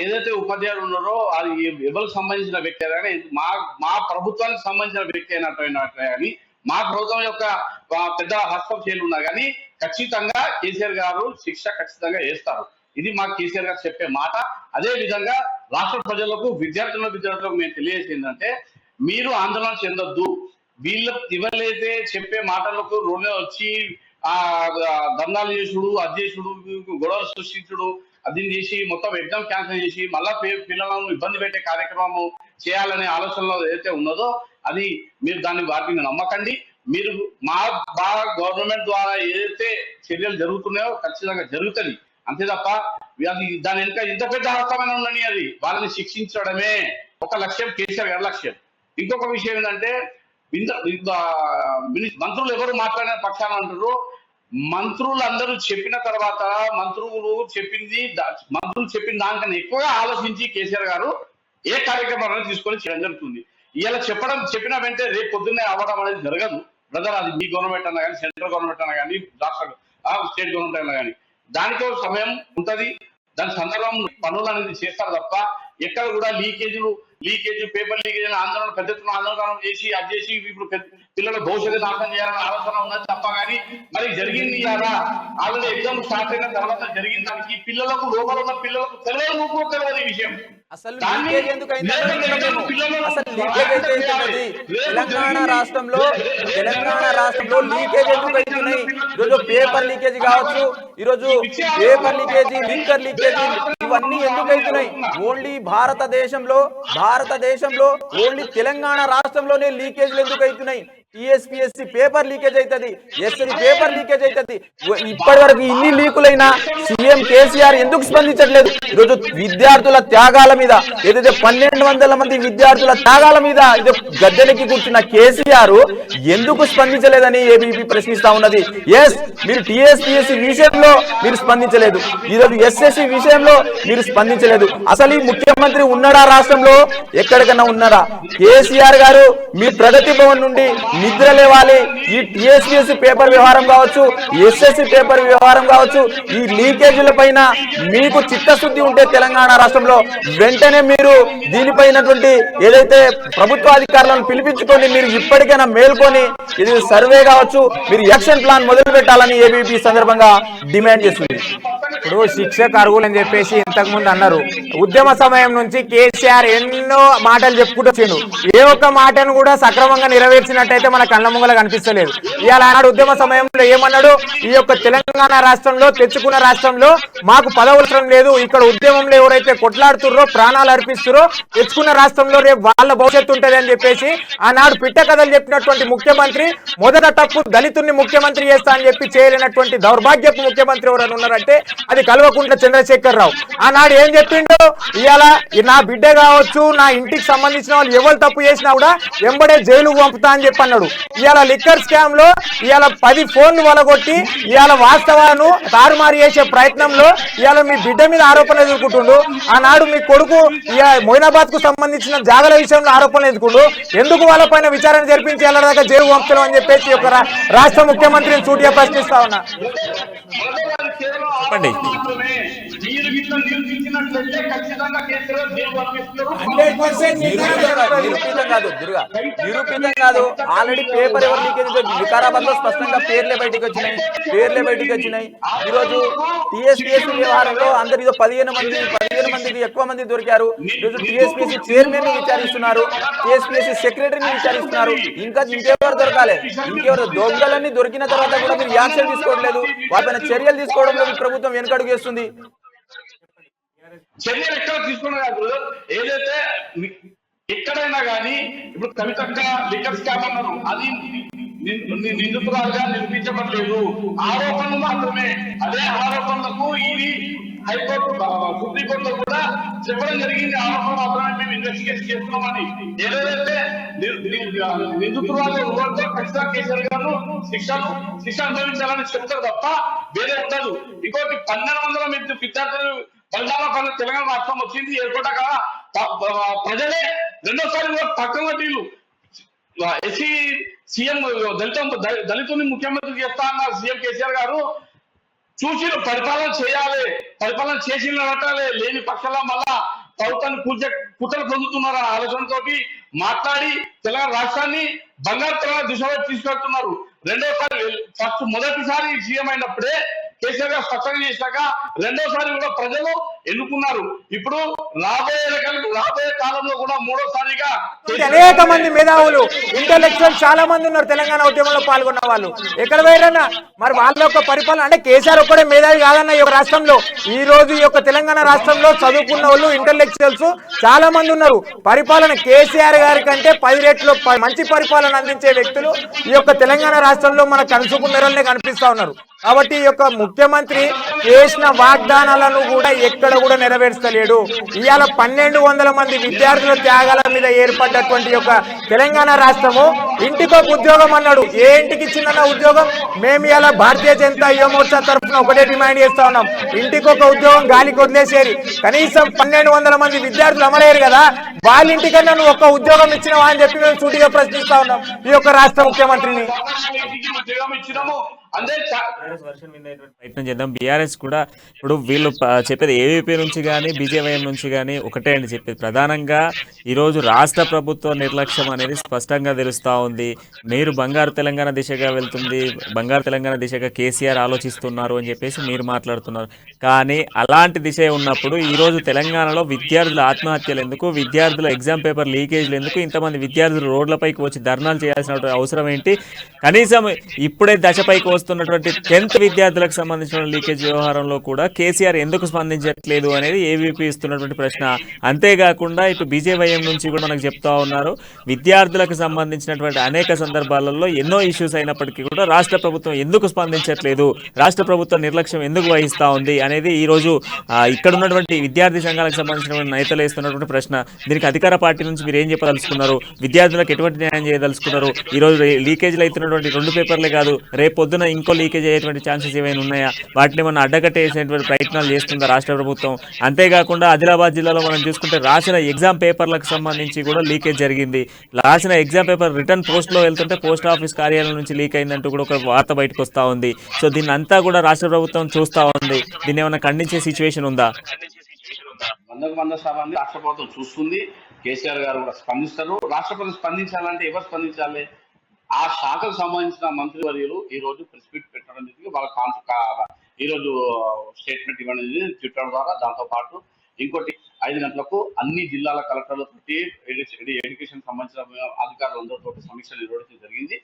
ఏదైతే ఉపాధ్యాయులు ఉన్నారో అది ఎవరికి సంబంధించిన వ్యక్తి అయినా కానీ, మా ప్రభుత్వానికి సంబంధించిన వ్యక్తి అయినట్టు కానీ, మా ప్రభుత్వం యొక్క పెద్ద హస్తం చేయాలి ఉన్నా కానీ ఖచ్చితంగా కేసీఆర్ గారు శిక్ష ఖచ్చితంగా వేస్తారు. ఇది మా కేసీఆర్ గారు చెప్పే మాట. అదే విధంగా రాష్ట్ర ప్రజలకు విద్యార్థులకు మేము తెలియజేసి ఏంటంటే, మీరు ఆందోళన చెందొద్దు. ఎవరైతే చెప్పే మాటలకు రోడ్లో వచ్చి ధర్నాలు చేసుడు, అధ్యక్షుడు, గొడవలు సృష్టించుడు, అది చేసి మొత్తం ఎగ్జామ్ క్యాన్సిల్ చేసి మళ్ళా పిల్లలను ఇబ్బంది పెట్టే కార్యక్రమం చేయాలనే ఆలోచనలో ఏదైతే ఉన్నదో అది మీరు వాటిని నమ్మకండి. మీరు మా గవర్నమెంట్ ద్వారా ఏదైతే చర్యలు జరుగుతున్నాయో ఖచ్చితంగా జరుగుతుంది, అంతే తప్ప అది దాని వెనుక ఇంత పెద్ద హస్తమైన ఉండని అది వాళ్ళని శిక్షించడమే ఒక లక్ష్యం, కేసీఆర్ గారి లక్ష్యం. ఇంకొక విషయం ఏంటంటే మంత్రులు ఎవరు మాట్లాడిన పక్షాన అంటారు, మంత్రులందరూ చెప్పిన తర్వాత మంత్రులు చెప్పిన దానికన్నా ఎక్కువగా ఆలోచించి కేసీఆర్ గారు ఏ కార్యక్రమాలను తీసుకొని చేయడం జరుగుతుంది. ఇలా చెప్పిన వెంటనే రేపు పొద్దున్నే అవ్వడం అనేది జరగదు బ్రదర్. అది మీ గవర్నమెంట్ అన్నా కానీ, సెంట్రల్ గవర్నమెంట్ అన్నా కానీ, రాష్ట్ర స్టేట్ గవర్నమెంట్ అన్నా కానీ దానికో సమయం ఉంటది, దాని సందర్భం పనులు అనేది చేస్తారు తప్ప ఎక్కడ కూడా లీకేజ్ పేపర్ లీకేజ్ ఆందోళన పెద్ద ఎత్తున ఆందోళన చేసి అది చేసి ఇప్పుడు పిల్లల భవిష్యత్తు నాశనం చేయాలని ఆలోచన ఉన్నది తప్ప కానీ మరి జరిగింది కదా ఆల్రెడీ ఎగ్జామ్ స్టార్ట్ అయిన తర్వాత జరిగిన దానికి పిల్లలకు లోపల ఉన్న పిల్లలకు తెలియదు ఈ విషయం. అసలు లీకేజ్ ఎందుకు తెలంగాణ రాష్ట్రంలో లీకేజ్ ఎందుకు అవుతున్నాయి? ఈరోజు పేపర్ లీకేజ్ కావచ్చు, ఈరోజు పేపర్ లీకేజీ, లిక్కర్ లీకేజీ, ఇవన్నీ ఎందుకు అవుతున్నాయి? ఓన్లీ భారతదేశంలో ఓన్లీ తెలంగాణ రాష్ట్రంలోనే లీకేజ్లు ఎందుకు అవుతున్నాయి? టీఎస్పీఎస్సీ పేపర్ లీకేజ్ అవుతుంది, ఎస్సీ పేపర్ లీకేజ్ అవుతుంది. ఇప్పటి వరకు ఇన్ని లీకులైనా సీఎం కేసీఆర్ ఎందుకు స్పందించట్లేదు? ఈరోజు విద్యార్థుల త్యాగాల మీద ఏదైతే 1200 మంది విద్యార్థుల త్యాగాల మీద ఇది గద్దెలకి కూర్చున్న కేసీఆర్ ఎందుకు స్పందించలేదని ఏబీపీ ప్రశ్నిస్తా ఉన్నది. ఎస్, మీరు టీఎస్పీఎస్సీ విషయంలో మీరు స్పందించలేదు, ఈరోజు ఎస్ఎస్సీ విషయంలో మీరు స్పందించలేదు. అసలు ఈ ముఖ్యమంత్రి ఉన్నాడా రాష్ట్రంలో? ఎక్కడికన్నా ఉన్నారా? కేసీఆర్ గారు మీ ప్రగతి భవన్ నుండి నిద్ర లేవాలి. ఈ టీఎస్పీఎస్సీ పేపర్ వ్యవహారం కావచ్చు, ఎస్ఎస్సీ పేపర్ వ్యవహారం కావచ్చు, ఈ లీకేజీల పైన మీకు చిత్తశుద్ధి ఉంటే తెలంగాణ రాష్ట్రంలో వెంటనే మీరు దీనిపైనటువంటి ఏదైతే ప్రభుత్వ అధికారులను పిలిపించుకొని మీరు ఇప్పటికైనా మేల్కొని ఇది సర్వే కావచ్చు, మీరు యాక్షన్ ప్లాన్ మొదలు పెట్టాలని ఏబీపీ సందర్భంగా డిమాండ్ చేస్తుంది. ఇప్పుడు శిక్షకు అర్హులని చెప్పేసి ఇంతకు ముందు అన్నారు. ఉద్యమ సమయం నుంచి కేసీఆర్ ఎన్నో మాటలు చెప్పుకుంటూ వచ్చిండు. ఏ ఒక్క మాటను కూడా సక్రమంగా నెరవేర్చినట్టయితే మన కళ్ళ ముంగల కనిపిస్తలేదు. ఇవాళ ఆనాడు ఉద్యమ సమయంలో ఏమన్నాడు? ఈ యొక్క తెలంగాణ రాష్ట్రంలో తెచ్చుకున్న రాష్ట్రంలో మాకు పదవసరం లేదు, ఇక్కడ ఉద్యమంలో ఎవరైతే కొట్లాడుతుర్రో ప్రాణాలు అర్పిస్తురో తెచ్చుకున్న రాష్ట్రంలో రేపు వాళ్ళ భవిష్యత్తు ఉంటది అని చెప్పేసి ఆనాడు పిట్ట కథలు చెప్పినటువంటి ముఖ్యమంత్రి మొదట తప్పు దళితుల్ని ముఖ్యమంత్రి చేస్తా అని చెప్పి చేయలేనటువంటి దౌర్భాగ్యపు ముఖ్యమంత్రి ఎవరైనా ఉన్నారంటే అది కల్వకుంట్ల చంద్రశేఖర్ రావు. ఆనాడు ఏం చెప్పిండు? ఇవాళ నా బిడ్డ కావచ్చు, నా ఇంటికి సంబంధించిన వాళ్ళు ఎవరు తప్పు చేసినా కూడా వెంబడే జైలు పంపుతా అని చెప్పి అన్నాడు. ఇవాళ లిక్కర్ స్కామ్ లో ఇవాళ 10 ఫోన్లు వలగొట్టి ఇవాళ వాస్తవాలను తారుమారు చేసే ప్రయత్నంలో ఇవాళ మీ బిడ్డ మీద ఆరోపణలు ఎదుర్కొంటుండు. ఆనాడు మీ కొడుకు మొయినాబాద్ కు సంబంధించిన జాగల విషయంలో ఆరోపణలు ఎదుర్కొండు. ఎందుకు వాళ్ళపైన విచారణ జరిపించి వాళ్ళ దాకా జైలు పంపుతున్నాం అని చెప్పేసి ఒక రాష్ట్ర ముఖ్యమంత్రిని సూటిగా ప్రశ్నిస్తా ఉన్నా. చెప్పండి. నిరూపితం కాదు. ఆల్రెడీ పేపర్ ఎవరు లీకేజ్ వికారాబాద్ లో స్పష్టంగా పేర్లే బయటకు వచ్చినాయి. ఈరోజు టీఎస్పీఎస్సీ వ్యవహారంలో అందరు ఇదో 15 మందికి ఎక్కువ మంది దొరికారు. ఈరోజు టీఎస్పీఎస్సీ చైర్మన్ ని విచారిస్తున్నారు, టీఎస్పీఎస్సీ సెక్రటరీని విచారిస్తున్నారు. ఇంకెవరు దొరకాలి? ఇంకెవరు? దొంగలన్నీ దొరికిన తర్వాత కూడా మీరు యాక్షన్ తీసుకోవట్లేదు. వాటిపైన చర్యలు తీసుకోవడంలో మీ ప్రభుత్వం వెనుకడుగు వేస్తుంది. చర్యలు ఎక్కడ తీసుకున్నారు? ఏదైతే ఎక్కడైనా కానీ ఇప్పుడు కవితక్క లిక్కర్ స్కామ్ అన్నారు, అది నిందితురాలుగా నిరూపించబడలేదు, ఆరోపణలు మాత్రమే. అదే ఆరోపణలకు ఇది హైకోర్టు సుప్రీంకోర్టులో కూడా చెప్పడం జరిగింది, ఆరోపణ మాత్రమే మేము ఇన్వెస్టిగేషన్ చేస్తున్నామని. ఏదైతే నిందితురాలు ఖచ్చితంగా కేసీఆర్ గారు శిక్ష అనుభవించాలని చెప్తారు తప్ప వేరే ఉండదు. ఇంకోటి 1200 మంది విద్యార్థులు పరిణామ తెలంగాణ రాష్ట్రం వచ్చింది ఏర్పడ్డాక ప్రజలే రెండోసారి కూడా పక్కన వడ్డీలు ఎస్సీ సీఎం దళితుని ముఖ్యమంత్రి చేస్తా అన్న సీఎం కేసీఆర్ గారు చూసి పరిపాలన చేసినట్టాలే లేని పక్షంలో మళ్ళా ప్రభుత్వాన్ని కుతలు పొందుతున్నారన్న ఆలోచనతో మాట్లాడి తెలంగాణ రాష్ట్రాన్ని బంగారు తెలంగాణ దిశలో తీసుకెళ్తున్నారు. మొదటిసారి సీఎం అయినప్పుడే కేసీఆర్ గారు స్పష్టంగా చేశాక రెండోసారి కూడా ప్రజలు ఎన్నుకున్నారు. ఇప్పుడు రాబోయే కాలంలో కూడా మూడోసారిగా అనేక మంది మేధావులు ఇంటెలెక్చువల్ చాలా మంది ఉన్నారు తెలంగాణ ఉద్యమంలో పాల్గొన్న వాళ్ళు. ఎక్కడ పోయారన్నా? మరి వాళ్ళ యొక్క పరిపాలన అంటే కేసీఆర్ ఒక్కడే మేధావి కాదన్న ఈ యొక్క రాష్ట్రంలో. ఈ రోజు ఈ యొక్క తెలంగాణ రాష్ట్రంలో చదువుకున్న వాళ్ళు ఇంటెలెక్చువల్స్ చాలా మంది ఉన్నారు. పరిపాలన కేసీఆర్ గారి కంటే 10 రెట్లు మంచి పరిపాలన అందించే వ్యక్తులు ఈ యొక్క తెలంగాణ రాష్ట్రంలో మన కనుసూపు మేరలనే కనిపిస్తా ఉన్నారు. కాబట్టి ఈ యొక్క ముఖ్యమంత్రి చేసిన వాగ్దానాలను కూడా ఎక్కడ కూడా నెరవేర్చలేడు. ఇవాళ 1200 మంది విద్యార్థుల త్యాగాల మీద ఏర్పడ్డటువంటి యొక్క తెలంగాణ రాష్ట్రము ఇంటికొక ఉద్యోగం అన్నాడు. ఏ ఇంటికి ఇచ్చిందన్న ఉద్యోగం? మేము ఇలా భారతీయ జనతా యువ మోర్చా తరఫున ఒకటే డిమాండ్ చేస్తా ఉన్నాం, ఇంటికొక ఉద్యోగం గాలికి వదిలేసేది. కనీసం 1200 మంది విద్యార్థులు అమలయ్యారు కదా, వాళ్ళ ఇంటికన్నా నువ్వు ఒక్క ఉద్యోగం ఇచ్చినావా అని చెప్పి మేము సూటిగా ప్రశ్నిస్తా ఉన్నాం ఈ యొక్క రాష్ట్ర ముఖ్యమంత్రిని. ప్రయత్నం చేద్దాం. బీఆర్ఎస్ కూడా ఇప్పుడు వీళ్ళు చెప్పేది ఏవీపీ నుంచి కానీ బీజేవైఎం నుంచి కానీ ఒకటే అని చెప్పేది. ప్రధానంగా ఈరోజు రాష్ట్ర ప్రభుత్వ నిర్లక్ష్యం అనేది స్పష్టంగా తెలుస్తూ ఉంది. మీరు బంగారు తెలంగాణ దిశగా వెళ్తుంది, బంగారు తెలంగాణ దిశగా కేసీఆర్ ఆలోచిస్తున్నారు అని చెప్పేసి మీరు మాట్లాడుతున్నారు. కానీ అలాంటి దిశ ఉన్నప్పుడు ఈరోజు తెలంగాణలో విద్యార్థుల ఆత్మహత్యలు ఎందుకు, విద్యార్థుల ఎగ్జామ్ పేపర్ లీకేజ్లు ఎందుకు, ఇంతమంది విద్యార్థులు రోడ్లపైకి వచ్చి ధర్నాలు చేయాల్సిన అవసరం ఏంటి? కనీసం ఇప్పుడే దశపైకి వస్తున్నటువంటి 10th విద్యార్థులకు సంబంధించిన లీకేజ్ వ్యవహారంలో కూడా కేసీఆర్ ఎందుకు స్పందించట్లేదు అనేది ఏవీపీ ఇస్తున్నటువంటి ప్రశ్న. అంతేకాకుండా ఇటు బీజేవైఎం నుంచి కూడా మనకు చెప్తా ఉన్నారు, విద్యార్థులకు సంబంధించినటువంటి అనేక సందర్భాలలో ఎన్నో ఇష్యూస్ అయినప్పటికీ కూడా రాష్ట్ర ప్రభుత్వం ఎందుకు స్పందించట్లేదు, రాష్ట్ర ప్రభుత్వం నిర్లక్ష్యం ఎందుకు వహిస్తూ ఉంది అనేది ఈరోజు ఇక్కడ ఉన్నటువంటి విద్యార్థి సంఘాలకు సంబంధించినటువంటి నేతలు వేస్తున్నటువంటి ప్రశ్న. దీనికి అధికార పార్టీ నుంచి మీరు ఏం చెప్పదలుచుకున్నారు? విద్యార్థులకు ఎటువంటి న్యాయం చేయదలుచుకున్నారు? ఈరోజు లీకేజ్లు అవుతున్నటువంటి 2 పేపర్లే కాదు, రేపు పొద్దున ఇంకో లీకేజ్ అయ్యేటువంటి ఛాన్సెస్ ఏమైనా ఉన్నాయా? వాటిని మనం అడ్డకట్టేసేటువంటి ప్రయత్నాలు చేస్తుందా రాష్ట్ర ప్రభుత్వం? అంతేకాకుండా ఆదిలాబాద్ జిల్లాలో మనం చూసుకుంటే రాసిన ఎగ్జామ్ పేపర్లకు సంబంధించి కూడా లీకేజ్ జరిగింది. రాసిన ఎగ్జామ్ పేపర్ రిటర్న్ పోస్ట్లో వెళ్తుంటే పోస్ట్ ఆఫీస్ కార్యాలయం నుంచి లీక్ అయిందంటూ కూడా ఒక వార్త బయటకు వస్తూ ఉంది. సో దీన్ని అంతా కూడా రాష్ట్ర ప్రభుత్వం చూస్తూ ఉంది. దీన్ని ఏమైనా ఖండించే సిచ్యువేషన్ ఉందా? 100% రాష్ట్ర ప్రభుత్వం చూస్తుంది. కేసీఆర్ గారు కూడా స్పందిస్తారు. రాష్ట్ర ప్రభుత్వం స్పందించాలంటే ఎవరు స్పందించాలి? ఆ శాఖకు సంబంధించిన మంత్రివర్యులు ఈ రోజు ప్రెస్ మీట్ పెట్టడం జరిగింది. వాళ్ళ ఈ రోజు స్టేట్మెంట్ ఇవ్వడం జరిగింది ట్విట్టర్ ద్వారా. దాంతో పాటు ఇంకోటి 5 గంటలకు అన్ని జిల్లాల కలెక్టర్లతోటి ఎడ్యుకేషన్ సంబంధించిన అధికారులందరితో సమీక్ష నిర్వహించడం జరిగింది.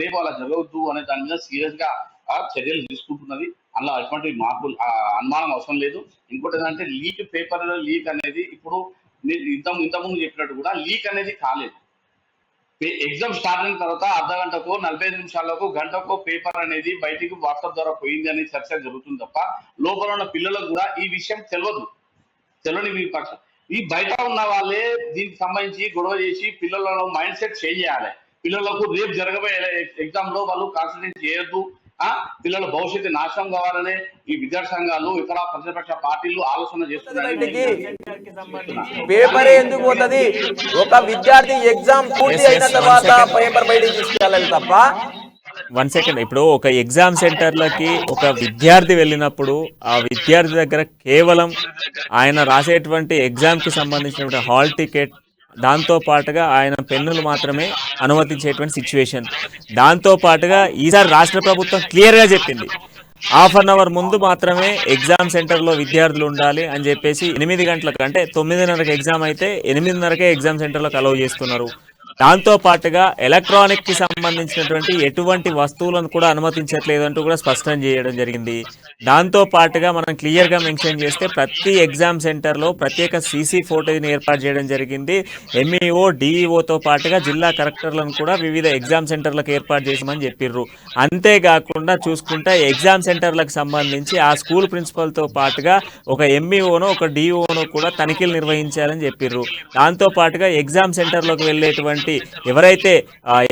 రేపు అలా జరగవద్దు అనే దాని మీద సీరియస్ గా చర్యలు తీసుకుంటున్నది. అందులో అటువంటి మార్పులు అనుమానం అవసరం లేదు. ఇంకోటి ఏంటంటే పేపర్ లీక్ అనేది ఇప్పుడు ఇంతకుముందు చెప్పినట్టు కూడా లీక్ అనేది కాలేదు. ఎగ్జామ్ స్టార్ట్ అయిన తర్వాత అర్ధ గంటకు 45 నిమిషాలకు గంటకు పేపర్ అనేది బయటికి వాట్సాప్ ద్వారా పోయింది అని చర్చ జరుగుతుంది తప్ప లోపల ఉన్న పిల్లలకు కూడా ఈ విషయం తెలియని పక్షం ఈ బయట ఉన్న వాళ్ళే దీనికి సంబంధించి గొడవ చేసి పిల్లలను మైండ్ సెట్ చేంజ్ చేయాలి. పిల్లలకు రేపు జరగబోయే ఎగ్జామ్ లో వాళ్ళు కాన్సన్ట్రేట్ చేయొద్దు, పిల్లల భవిష్యత్తు నాశనం కావాలనే ఈ విద్యార్థి సంఘాలు ఇతర ప్రతిపక్ష పార్టీలు ఆలోచన చేస్తున్నాయి. పేపర్ ఎందుకు పోతుంది? ఒక విద్యార్థి ఎగ్జామ్ పూర్తి అయిన తర్వాత పేపర్ బయటికి తీసుకెళ్ళాలి తప్ప. 1 సెకండ్. ఇప్పుడు ఒక ఎగ్జామ్ సెంటర్లకి ఒక విద్యార్థి వెళ్ళినప్పుడు ఆ విద్యార్థి దగ్గర కేవలం ఆయన రాసేటువంటి ఎగ్జామ్కి సంబంధించినటువంటి హాల్ టికెట్, దాంతో పాటుగా ఆయన పెన్నులు మాత్రమే అనుమతించేటువంటి సిచ్యువేషన్. దాంతో పాటుగా ఈసారి రాష్ట్ర ప్రభుత్వం క్లియర్గా చెప్పింది, ½ అన్ అవర్ ముందు మాత్రమే ఎగ్జామ్ సెంటర్లో విద్యార్థులు ఉండాలి అని చెప్పేసి. 8 గంటలకు అంటే 9:30కి ఎగ్జామ్ అయితే 8:30కే ఎగ్జామ్ సెంటర్లోకి అలౌ చేస్తున్నారు. దాంతో పాటుగా ఎలక్ట్రానిక్ కి సంబంధించినటువంటి ఎటువంటి వస్తువులను కూడా అనుమతించట్లేదు అంటూ కూడా స్పష్టం చేయడం జరిగింది. దాంతో పాటుగా మనం క్లియర్ గా మెన్షన్ చేస్తే ప్రతి ఎగ్జామ్ సెంటర్ లో ప్రత్యేక సీసీ ఫోటోని ఏర్పాటు చేయడం జరిగింది. ఎంఈఓ డిఈఓతో పాటుగా జిల్లా కలెక్టర్లను కూడా వివిధ ఎగ్జామ్ సెంటర్లకు ఏర్పాటు చేసామని చెప్పిర్రు. అంతేకాకుండా చూసుకుంటే ఎగ్జామ్ సెంటర్లకు సంబంధించి ఆ స్కూల్ ప్రిన్సిపల్ తో పాటుగా ఒక ఎంఈఓనో ఒక డిఈఓనో కూడా తనిఖీలు నిర్వహించాలని చెప్పిర్రు. దాంతో పాటుగా ఎగ్జామ్ సెంటర్లోకి వెళ్ళేటువంటి ఎవరైతే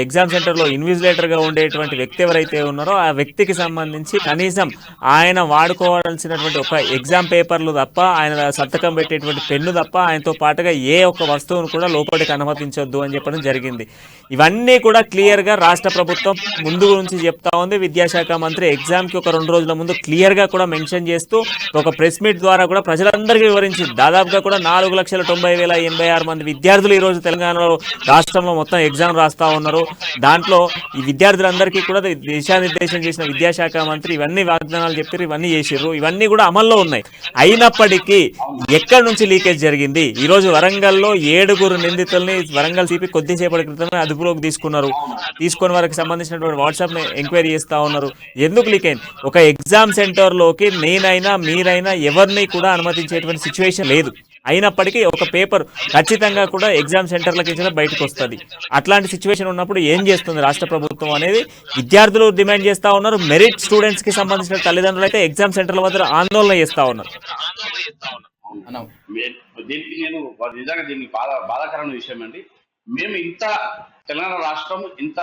ఎగ్జామ్ సెంటర్లో ఇన్విజిలేటర్గా ఉండేటువంటి వ్యక్తి ఎవరైతే ఉన్నారో ఆ వ్యక్తికి సంబంధించి కనీసం ఆయన వాడుకోవాల్సినటువంటి ఒక ఎగ్జామ్ పేపర్లు తప్ప, ఆయన సంతకం పెట్టేటువంటి పెన్ను తప్ప ఆయనతో పాటుగా ఏ ఒక్క వస్తువును కూడా లోపలికి అనుమతించొద్దు అని చెప్పడం జరిగింది. ఇవన్నీ కూడా క్లియర్గా రాష్ట్ర ప్రభుత్వం ముందు నుంచి చెప్తా ఉంది. విద్యాశాఖ మంత్రి ఎగ్జామ్కి ఒక 2 రోజుల ముందు క్లియర్గా కూడా మెన్షన్ చేస్తూ ఒక ప్రెస్ మీట్ ద్వారా కూడా ప్రజలందరికీ వివరించింది. దాదాపుగా కూడా 4,90,86 మంది విద్యార్థులు ఈరోజు తెలంగాణలో రాష్ట్ర రాష్ట్రంలో మొత్తం ఎగ్జామ్ రాస్తా ఉన్నారు. దాంట్లో ఈ విద్యార్థులందరికీ కూడా దిశానిర్దేశం చేసిన విద్యాశాఖ మంత్రి ఇవన్నీ వాగ్దానాలు చెప్పారు, ఇవన్నీ చేసిర్రు, ఇవన్నీ కూడా అమల్లో ఉన్నాయి. అయినప్పటికీ ఎక్కడి నుంచి లీకేజ్ జరిగింది? ఈ రోజు వరంగల్లో 7 నిందితుల్ని వరంగల్ సిపి కొద్దిసేపటి క్రితమే అదుపులోకి తీసుకుని వారికి సంబంధించినటువంటి వాట్సాప్ ని ఎంక్వైరీ చేస్తా ఉన్నారు. ఎందుకు లీక్ అయింది? ఒక ఎగ్జామ్ సెంటర్ లోకి నేనైనా మీరైనా ఎవరిని కూడా అనుమతించేటువంటి సిచ్యువేషన్ లేదు. అయినప్పటికీ ఒక పేపర్ ఖచ్చితంగా కూడా ఎగ్జామ్ సెంటర్లకి ఇచ్చిన బయటకు వస్తుంది. అట్లాంటి సిచ్యువేషన్ ఉన్నప్పుడు ఏం చేస్తుంది రాష్ట్ర ప్రభుత్వం అనేది విద్యార్థులు డిమాండ్ చేస్తా ఉన్నారు. మెరిట్ స్టూడెంట్స్ కి సంబంధించిన తల్లిదండ్రులు అయితే ఎగ్జామ్ సెంటర్ల వద్ద ఆందోళన చేస్తా ఉన్నారు. దీనికి నేను నిజంగా దీన్ని బాధాకరమైన విషయం అండి. మేము ఇంత తెలంగాణ రాష్ట్రం ఇంత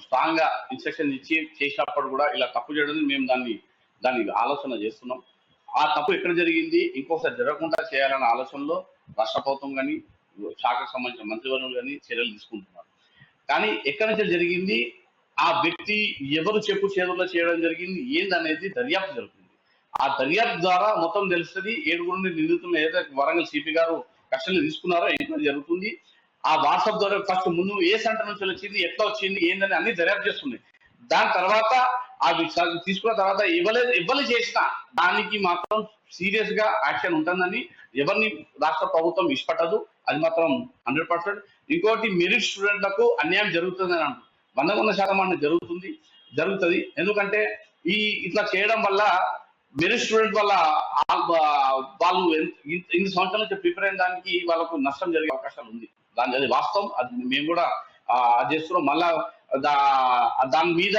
స్ట్రాంగ్ గా ఇన్స్ట్రక్షన్ ఇచ్చి చేసినప్పుడు కూడా ఇలా తప్పు చేయడం మేము దాన్ని ఆలోచన చేస్తున్నాం. ఆ తప్పు ఎక్కడ జరిగింది, ఇంకొకసారి జరగకుండా చేయాలన్న ఆలోచనలో రాష్ట్ర ప్రభుత్వం కానీ శాఖకు సంబంధించిన మంత్రివర్యులు కానీ చర్యలు తీసుకుంటున్నారు. కానీ ఎక్కడి నుంచి జరిగింది, ఆ వ్యక్తి ఎవరు చెప్పు చేతుల్లో చేయడం జరిగింది ఏందనేది దర్యాప్తు జరుగుతుంది. ఆ దర్యాప్తు ద్వారా మొత్తం తెలుస్తుంది. 7 నిందితులను ఏదైతే వరంగల్ సిపి గారు కస్టడీలో తీసుకున్నారో ఎంక్వైరీ జరుగుతుంది. ఆ వాట్సాప్ ద్వారా ఫస్ట్ ముందు ఏ సెంటర్ నుంచి వచ్చింది, ఎట్లా వచ్చింది, ఏందని అన్ని దర్యాప్తు చేస్తుంది. దాని తర్వాత అవి తీసుకున్న తర్వాత ఎవరు చేసినా దానికి మాత్రం సీరియస్ గా యాక్షన్ ఉంటుందని ఎవరిని రాష్ట్ర ప్రభుత్వం ఇష్టపట్టదు. అది మాత్రం 100%. ఇంకోటి మెరిట్ స్టూడెంట్లకు అన్యాయం జరుగుతుందని అంటారు. 100% అన్న జరుగుతుంది. ఎందుకంటే ఇట్లా చేయడం వల్ల మెరిట్ స్టూడెంట్ వల్ల వాళ్ళు ఇన్ని సంవత్సరాల నుంచి ప్రిపేర్ అయిన దానికి వాళ్ళకు నష్టం జరిగే అవకాశాలు ఉంది. అది వాస్తవం. అది మేము కూడా చేస్తున్నాం. మళ్ళా దాని మీద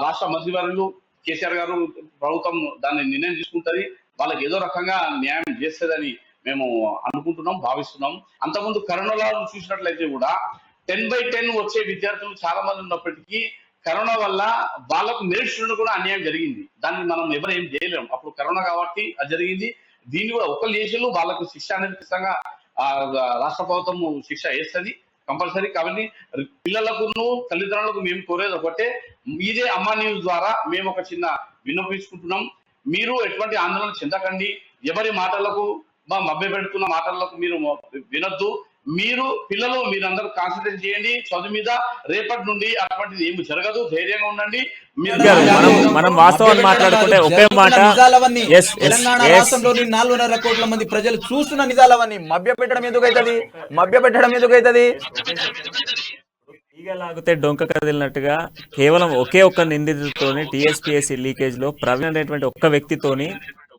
రాష్ట్ర మంత్రివర్యులు కేసీఆర్ గారు ప్రభుత్వం దాన్ని నిర్ణయం తీసుకుంటుంది. వాళ్ళకి ఏదో రకంగా న్యాయం చేస్తుందని మేము అనుకుంటున్నాం, భావిస్తున్నాం. అంతకుముందు కరోనాలో చూసినట్లయితే కూడా 10/10 వచ్చే విద్యార్థులు చాలా మంది ఉన్నప్పటికీ కరోనా వల్ల వాళ్ళకు మెరిట్ స్టూడెంట్ కూడా అన్యాయం జరిగింది. దాన్ని మనం ఎవరు ఏం చేయలేము. అప్పుడు కరోనా కాబట్టి అది జరిగింది. దీన్ని కూడా ఒకళ్ళు చేసేళ్ళు వాళ్ళకు శిక్ష అనేది ఖచ్చితంగా రాష్ట్ర ప్రభుత్వం శిక్ష వేస్తుంది కంపల్సరీ. కాబట్టి పిల్లలకు తల్లిదండ్రులకు మేము కోరేది ఒకటే, మీదే అమ్మా న్యూస్ ద్వారా మేము ఒక చిన్న విన్నపించుకుంటున్నాం. మీరు ఎటువంటి ఆందోళన చెందకండి. ఎవరి మాటలకు మభ్యపెడుతున్న మాటలకు మీరు వినొద్దు. మీరందరూ కాన్సన్ట్రేట్ చేయండి చదువు మీద. రేపటి నుండి అటువంటిది ఏమి జరగదు. ధైర్యంగా ఉండండి. మనం వాస్తవాన్ని మాట్లాడుకుంటే ఒకే మాట, తెలంగాణ రాష్ట్రంలోని 4.5 కోట్ల మంది ప్రజలు చూస్తున్న నిజాలవన్నీ మభ్యపెట్టడం ఎందుకైతుంది? ఈగలాగితే డొంక కదిలినట్టుగా కేవలం ఒకే ఒక్క నిందితుడితోని టీఎస్పీఎస్సీ లీకేజ్ లో ప్రవీణ్ అనేటువంటి ఒక్క వ్యక్తితోని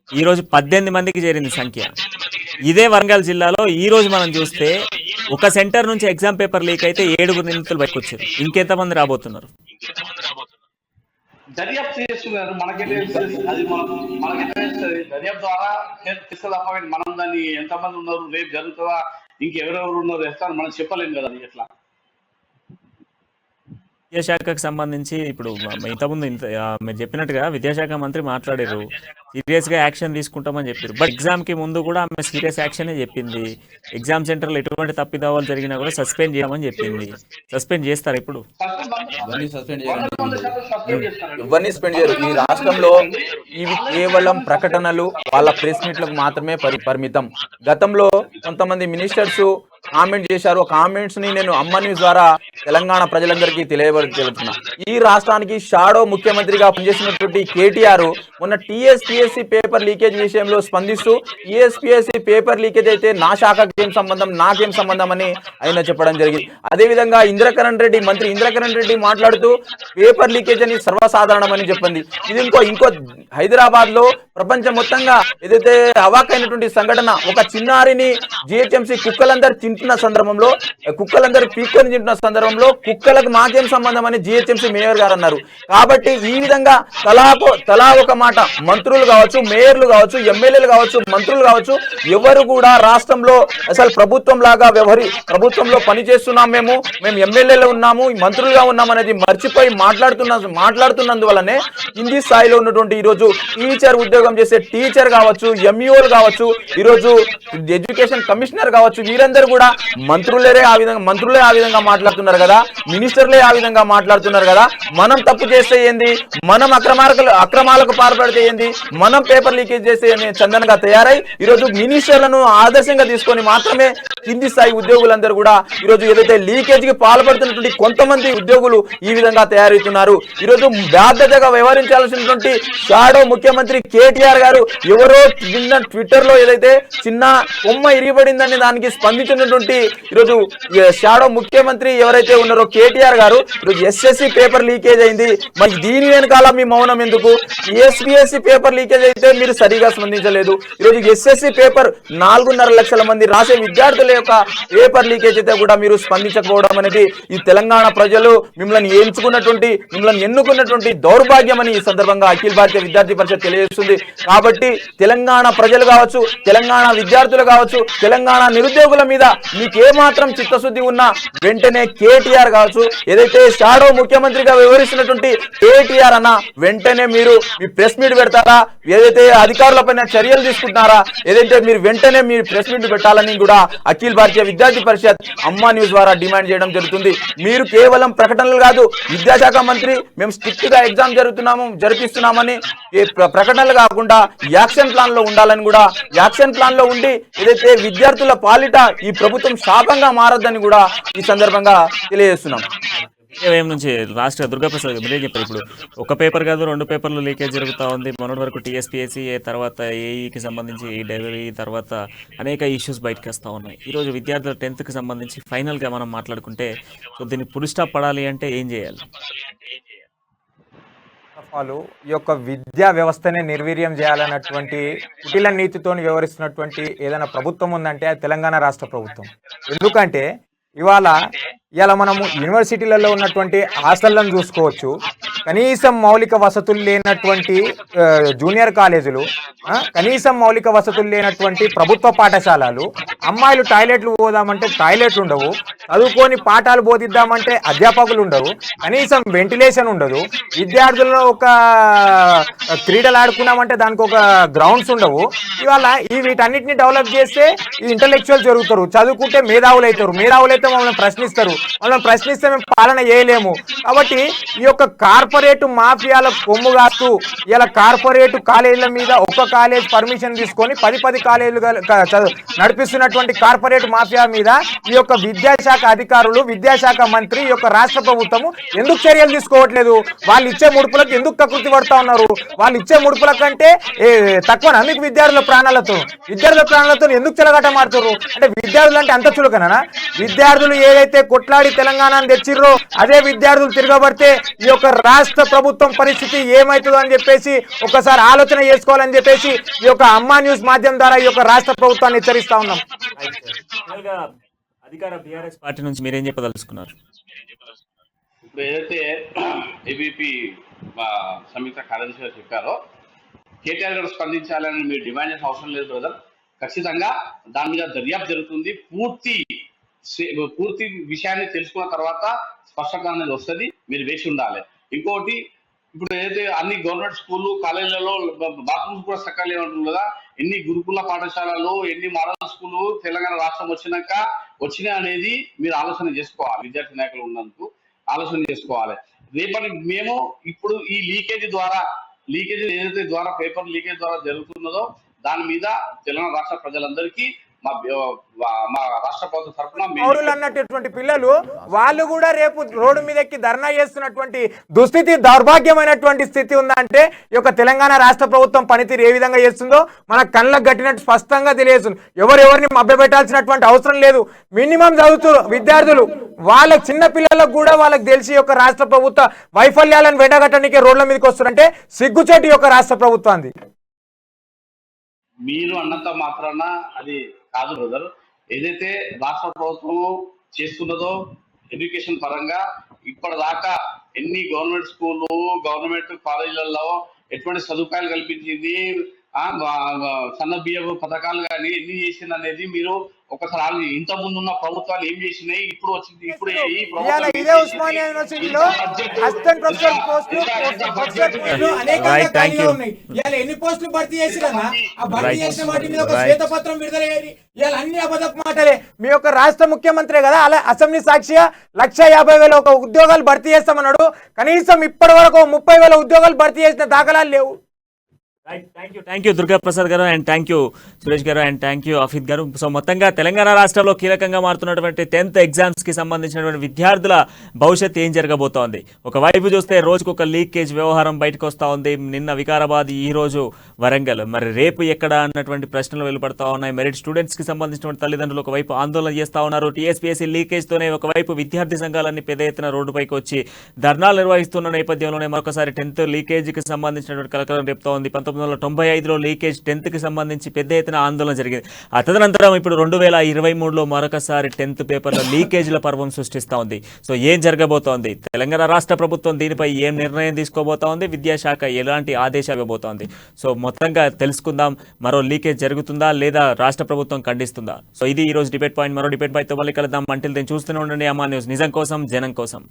ఈ రోజు 18 మందికి చేరింది సంఖ్య. ఇదే వరంగల్ జిల్లాలో ఈ రోజు మనం చూస్తే ఒక సెంటర్ నుంచి ఎగ్జామ్ పేపర్ లీక్ అయితే 7 నిందితులు బయటకు వచ్చారు. ఇంకెంతమంది రాబోతున్నారు? దర్యాప్తు చేస్తున్నారు. మనకెట్లా తెలుస్తుంది? అది మనకెట్లా తెలుస్తుంది? దర్యాప్తు ద్వారా తెలుస్తుంది తప్ప మనం దాన్ని ఎంతమంది ఉన్నారు, రేపు జరుగుతుందా, ఇంకెవరెవరు ఉన్నారు వేస్తారు మనం చెప్పలేము కదా. అది ఎట్లా విద్యాశాఖకు సంబంధించి ఇప్పుడు ఇంతకుముందు మీరు చెప్పినట్టుగా విద్యాశాఖ మంత్రి మాట్లాడారు, సీరియస్ గా యాక్షన్ తీసుకుంటామని చెప్పారు. బట్ ఎగ్జామ్ కి ముందు కూడా ఆమె సీరియస్ యాక్షన్ చెప్పింది. ఎగ్జామ్ సెంటర్ లో ఎటువంటి తప్పిదావాలు జరిగినా కూడా సస్పెండ్ చేయమని చెప్పింది. సస్పెండ్ చేస్తారు ఇప్పుడు? ఇవన్నీ సస్పెండ్ చేయరు. ఈ రాష్ట్రంలో ఇవి కేవలం ప్రకటనలు, వాళ్ళ ప్రెస్ మీట్లకు మాత్రమే పరిమితం. గతంలో కొంతమంది మినిస్టర్స్ కామెంట్ చేశారు. కామెంట్స్ ని నేను అమ్మ న్యూస్ ద్వారా తెలంగాణ ప్రజలందరికీ తెలియజేస్తున్నా. ఈ రాష్ట్రానికి షాడో ముఖ్యమంత్రిగా పనిచేసినటువంటి కేటీఆర్ మొన్న టీఎస్పీఎస్సీ పేపర్ లీకేజ్ విషయంలో స్పందిస్తూ టీఎస్పీఎస్సీ పేపర్ లీకేజ్ అయితే నా శాఖకి ఏం సంబంధం, నాకేం సంబంధం అని ఆయన చెప్పడం జరిగింది. అదేవిధంగా మంత్రి ఇంద్రకరణ్ రెడ్డి మాట్లాడుతూ పేపర్ లీకేజ్ అని సర్వసాధారణమని చెప్పింది. ఇది ఇంకో హైదరాబాద్ లో ప్రపంచం మొత్తంగా ఏదైతే అవాకైనటువంటి సంఘటన, ఒక చిన్నారిని జిహెచ్ఎంసీ కుక్కలందరూ తింటున్న సందర్భంలో, కుక్కలందరూ పీక్కొని తింటున్న సందర్భంలో కుక్కలకు మాకేం సంబంధం అని జిహెచ్ఎంసీ మేయర్ గారు అన్నారు. కాబట్టి ఈ విధంగా తలా ఒక మాట మంత్రులు కావచ్చు, మేయర్లు కావచ్చు, ఎమ్మెల్యేలు కావచ్చు, మంత్రులు కావచ్చు, ఎవరు కూడా రాష్ట్రంలో అసలు ప్రభుత్వంలో పనిచేస్తున్నాం, మేము ఎమ్మెల్యేలు ఉన్నాము, మంత్రులుగా ఉన్నాం అనేది మర్చిపోయి మాట్లాడుతున్నందువల్లనే కింది స్థాయిలో ఉన్నటువంటి ఈరోజు టీచర్ ఉద్యోగం చేసే టీచర్ కావచ్చు, ఎంఈఓలు కావచ్చు, ఈరోజు ఎడ్యుకేషన్ కమిషనర్ కావచ్చు, వీరందరూ కూడా కదా, మంత్రులే ఆ విధంగా మాట్లాడుతున్నారు కదా, మినిస్టర్లే ఆ విధంగా మాట్లాడుతున్నారు కదా, మనం తప్పు చేస్తే ఏంది, మనం అక్రమాలకు పాల్పడితే ఏంది, మనం పేపర్ లీకేజ్ చేస్తే చందనగా తయారై ఈరోజు మినిస్టర్లను ఆదర్శంగా తీసుకొని మాత్రమే కింది స్థాయి ఉద్యోగులందరూ కూడా ఈరోజు ఏదైతే లీకేజ్ కి పాల్పడుతున్నటువంటి కొంతమంది ఉద్యోగులు ఈ విధంగా తయారవుతున్నారు. ఈరోజు బాధ్యతగా వ్యవహరించాల్సినటువంటి షాడో ముఖ్యమంత్రి కేటీఆర్ గారు ఎవరో నిన్న ట్విట్టర్ లో ఏదైతే చిన్న కొమ్మ ఇరిగిపడిందని దానికి స్పందించినటువంటి ఈరోజు షాడో ముఖ్యమంత్రి ఎవరైతే ఉన్నారో కేటీఆర్ గారు ఈరోజు ఎస్ఎస్సి పేపర్ లీకేజ్ అయింది, మరి దీని వెనకాల మీ మౌనం ఎందుకు? టీఎస్పీఎస్సీ పేపర్ లీకేజ్ అయితే మీరు సరిగా స్పందించలేదు. ఈరోజు ఎస్ఎస్సి పేపర్ 4.5 లక్షల మంది రాసే విద్యార్థుల యొక్క పేపర్ లీకేజ్ అయితే కూడా మీరు స్పందించకపోవడం అనేది ఈ తెలంగాణ ప్రజలు మిమ్మల్ని ఎన్నుకున్నటువంటి దౌర్భాగ్యం అని ఈ సందర్భంగా అఖిల భారతీయ విద్యార్థి పరిషత్ తెలియజేస్తుంది. కాబట్టి తెలంగాణ ప్రజలు కావచ్చు, తెలంగాణ విద్యార్థులు కావచ్చు, తెలంగాణ నిరుద్యోగుల మీద మీకు ఏమాత్రం చిత్తశుద్ధి ఉన్నా వెంటనే కేటీఆర్ కావచ్చు, ఏదైతే షాడో ముఖ్యమంత్రిగా వ్యవహరిస్తున్నటువంటి కేటీఆర్ అన్న వెంటనే మీరు మీ ప్రెస్ మీట్ పెడతారా, ఏదైతే అధికారులపైన చర్యలు తీసుకుంటున్నారా, ఏదైతే మీరు వెంటనే మీరు ప్రెస్ మీట్ పెట్టాలని కూడా అఖిల భారతీయ విద్యార్థి పరిషత్ అమ్మా న్యూస్ ద్వారా డిమాండ్ చేయడం జరుగుతుంది. మీరు కేవలం ప్రకటనలు కాదు, విద్యాశాఖ మంత్రి మేము స్ట్రిక్ట్ గా ఎగ్జామ్ జరిపిస్తున్నామని ప్రకటనలు కాకుండా యాక్షన్ ప్లాన్ లో ఉండాలని కూడా, యాక్షన్ ప్లాన్ లో ఉండి ఏదైతే విద్యార్థుల పాలిట ఈ ప్రభుత్వం శాపంగా మారద్దని కూడా ఈ సందర్భంగా తెలియజేస్తున్నాం. ఏం నుంచి రాష్ట్ర దుర్గాప్రసాద్ మీరేం చెప్పారు? ఇప్పుడు ఒక పేపర్ కాదు 2 పేపర్లు లీకేజ్ జరుగుతూ ఉంది. మొన్నటి వరకు టీఎస్పీఎస్సీ, తర్వాత ఏఈకి సంబంధించి డెలివరీ, తర్వాత అనేక ఇష్యూస్ బయటకు వస్తూ ఉన్నాయి. ఈరోజు విద్యార్థుల 10th సంబంధించి ఫైనల్గా మనం మాట్లాడుకుంటే సో దీన్ని ఫుల్ స్టాప్ పడాలి అంటే ఏం చేయాలి? ఈ యొక్క విద్యా వ్యవస్థనే నిర్వీర్యం చేయాలన్నటువంటి కుటిల నీతితో వ్యవహరిస్తున్నటువంటి ఏదైనా ప్రభుత్వం ఉందంటే అది తెలంగాణ రాష్ట్ర ప్రభుత్వం. ఎందుకంటే ఇవాళ మనము యూనివర్సిటీలలో ఉన్నటువంటి హాస్టళ్లను చూసుకోవచ్చు, కనీసం మౌలిక వసతులు లేనటువంటి జూనియర్ కాలేజీలు, కనీసం మౌలిక వసతులు లేనటువంటి ప్రభుత్వ పాఠశాలలు, అమ్మాయిలు టాయిలెట్లు పోదామంటే టాయిలెట్లు ఉండవు, చదువుకొని పాఠాలు బోధిద్దామంటే అధ్యాపకులు ఉండరు, కనీసం వెంటిలేషన్ ఉండదు, విద్యార్థులను ఒక క్రీడలు ఆడుకున్నామంటే దానికి ఒక గ్రౌండ్స్ ఉండవు. ఇవాళ వీటన్నిటిని డెవలప్ చేస్తే ఈ ఇంటలెక్చువల్ జరుగుతారు, చదువుకుంటే మేధావులైతే మమ్మల్ని ప్రశ్నిస్తే మేము పాలన చేయలేము. కాబట్టి ఈ యొక్క కార్పొరేట్ మాఫియాల కొమ్ము కాస్తూ ఇలా కార్పొరేట్ కాలేజీల మీద ఒక కాలేజ్ పర్మిషన్ తీసుకొని 10 కాలేజీలు నడిపిస్తున్నటువంటి కార్పొరేట్ మాఫియా మీద ఈ యొక్క విద్యాశాఖ అధికారులు, విద్యాశాఖ మంత్రి, ఈ యొక్క రాష్ట్ర ప్రభుత్వము ఎందుకు చర్యలు తీసుకోవట్లేదు? వాళ్ళు ఇచ్చే ముడుపులకు ఎందుకు కకృతి పడుతూ ఉన్నారు? వాళ్ళు ఇచ్చే ముడుపుల కంటే తక్కువ మీకు విద్యార్థుల ప్రాణాలతో ఎందుకు చెలగాట మారుతారు? అంటే విద్యార్థులు అంటే అంత చులకనా? విద్యార్థులు ఏదైతే కొట్లాడి తెలంగాణను తెచ్చిర్రో అదే విద్యార్థులు తిరగబడితే ఈ యొక్క రాష్ట్ర ప్రభుత్వం పరిస్థితి ఏమవుతుందో అని చెప్పేసి ఒకసారి ఆలోచన చేసుకోవాలని చెప్పేసి ఈ యొక్క అమ్మా న్యూస్ మాధ్యమం ద్వారా ఈ యొక్క రాష్ట్ర ప్రభుత్వాన్ని హెచ్చరిస్తా ఉన్నాం. అధికార బీఆర్ఎస్ పార్టీ నుంచి మీరేం చెప్పదలుచుకున్నారు? ఇప్పుడు ఏదైతే ఏబీపీ సంయుక్త కార్యదర్శి గారు చెప్పారో కేటీఆర్ గారు స్పందించాలని మీరు డిమాండ్ చేసిన అవసరం లేదు బ్రదర్. ఖచ్చితంగా దాని మీద దర్యాప్తు జరుగుతుంది. పూర్తి విషయాన్ని తెలుసుకున్న తర్వాత స్పష్టత అనేది వస్తుంది. మీరు వేసి ఉండాలి. ఇంకోటి, ఇప్పుడు ఏదైతే అన్ని గవర్నమెంట్ స్కూళ్ళు, కాలేజీలలో బాత్రూమ్స్ కూడా చక్కగా లేవంటుంది కదా, ఎన్ని గురుకుల పాఠశాలలు, ఎన్ని మోడల్ స్కూళ్ళు తెలంగాణ రాష్ట్రం వచ్చినాయి అనేది మీరు ఆలోచన చేసుకోవాలి. విద్యార్థి నాయకులు ఉన్నందుకు ఆలోచన చేసుకోవాలి. రేపటి మేము ఇప్పుడు ఈ లీకేజ్ ఏదైతే ద్వారా పేపర్ లీకేజ్ ద్వారా జరుగుతున్నదో దాని మీద తెలంగాణ రాష్ట్ర ప్రజలందరికీ మా రాష్ట్ర ప్రభుత్వం తరఫున పౌరులు అన్నటువంటి పిల్లలు వాళ్ళు కూడా రేపు రోడ్డు మీద ఎక్కి ధర్నా చేస్తున్నటువంటి దుస్థితి, దౌర్భాగ్యమైనటువంటి స్థితి ఉందంటే ఈ యొక్క తెలంగాణ రాష్ట్ర ప్రభుత్వం పనితీరు ఏ విధంగా చేస్తుందో మన కళ్ళకు గట్టినట్టు స్పష్టంగా తెలియజేస్తుంది. ఎవరిని మభ్యపెట్టాల్సినటువంటి అవసరం లేదు. మినిమం చదువుతున్న విద్యార్థులు వాళ్ళ చిన్న పిల్లలకు కూడా వాళ్ళకి తెలిసి యొక్క రాష్ట్ర ప్రభుత్వ వైఫల్యాలను వెంటగట్టడానికే రోడ్ల మీదకి వస్తున్నారంటే సిగ్గుచేటు యొక్క రాష్ట్ర ప్రభుత్వాన్ని. మీరు అన్నంత మాత్రాన అది కాదు బ్రదర్. ఏదైతే రాష్ట్ర ప్రభుత్వం చేస్తున్నదో ఎడ్యుకేషన్ పరంగా ఇప్పటిదాకా ఎన్ని గవర్నమెంట్ స్కూళ్ళు, గవర్నమెంట్ కాలేజీలలో ఎటువంటి సదుపాయాలు కల్పించింది, సన్న బియ్యం పథకాలు కానీ ఎన్ని చేసింది అనేది మీరు ఒకసారి ఇంత ముందు ఉన్న ప్రభుత్వాలు ఏం చేసినాయి, ఇప్పుడు వచ్చింది, ఇప్పుడు ఈ ఇవాళ ఇదే ఉస్మానియా యూనివర్సిటీలో అసిస్టెంట్ ప్రొఫెసర్ పోస్టులు ప్రొఫెసర్ పోస్టులు అనేకంగా Right, thank ఖాళీగా you. ఉన్నాయి. ఇవాళ ఎన్ని పోస్టులు భర్తీ చేసిరన్నా ఆ భర్తీ Right. చేసిన వాటి మీద ఒక Right. శ్వేతపత్రం విడుదల చేయాలి. ఇవాళ అన్ని అబద్ధపు మాటలే. మీ యొక్క రాష్ట్ర ముఖ్యమంత్రి కదా, అలా అసెంబ్లీ సాక్షిగా 1,50,000 ఒక ఉద్యోగాలు భర్తీ చేస్తామన్నాడు. కనీసం ఇప్పటి వరకు 30,000 ఉద్యోగాలు భర్తీ చేసిన దాఖలాలు లేవు. థ్యాంక్ యూ దుర్గా ప్రసాద్ గారు, అండ్ థ్యాంక్ యూ సురేష్ గారు, అండ్ థ్యాంక్ యూ అఫీద్ గారు. సో మొత్తంగా తెలంగాణ రాష్ట్రంలో కీలకంగా మారుతున్నటువంటి 10th ఎగ్జామ్స్ కి సంబంధించినటువంటి విద్యార్థుల భవిష్యత్తు ఏం జరగబోతోంది. ఒకవైపు చూస్తే రోజుకొక లీకేజ్ వ్యవహారం బయటకు వస్తూ ఉంది. నిన్న వికారాబాద్, ఈ రోజు వరంగల్. మరి రేపు ఎక్కడ అన్నటువంటి ప్రశ్నలు వెలువడతా ఉన్నాయి. మెరిట్ స్టూడెంట్స్ కి సంబంధించిన తల్లిదండ్రులు ఒకవైపు ఆందోళన చేస్తా ఉన్నారు. టీఎస్పీఎస్సీ లీకేజ్ తోనే ఒకవైపు విద్యార్థి సంఘాలన్నీ పెద్ద ఎత్తున రోడ్డుపైకి వచ్చి ధర్నాలు నిర్వహిస్తున్న నేపథ్యంలోనే మరొకసారి 10th లీకేజీకి సంబంధించినటువంటి కలకలం రేపుతా ఉంది. 1995లో లీకేజ్ 10th కి సంబంధించి పెద్ద ఎత్తున ఆందోళన జరిగింది. ఆ తదనంతరం ఇప్పుడు 2023లో మరొకసారి 10th పేపర్ల లీకేజీల పర్వం సృష్టిస్తూ ఉంది. సో ఏం జరగబోతోంది, తెలంగాణ రాష్ట్ర ప్రభుత్వం దీనిపై ఏం నిర్ణయం తీసుకోబోతా ఉంది, విద్యాశాఖ ఎలాంటి ఆదేశాలు ఇవ్వబోతోంది. సో మొత్తంగా తెలుసుకుందాం. మరో లీకేజ్ జరుగుతుందా లేదా రాష్ట్ర ప్రభుత్వం ఖండిస్తుందా? సో ఇది ఈ రోజు డిబేట్ పాయింట్. మరో డిబేట్ పాయింట్తో మళ్ళీ కలుద్దాం. అంటిల్ దెన్ చూస్తూనే ఉండండి అమ్మా న్యూస్, నిజం కోసం జనం కోసం.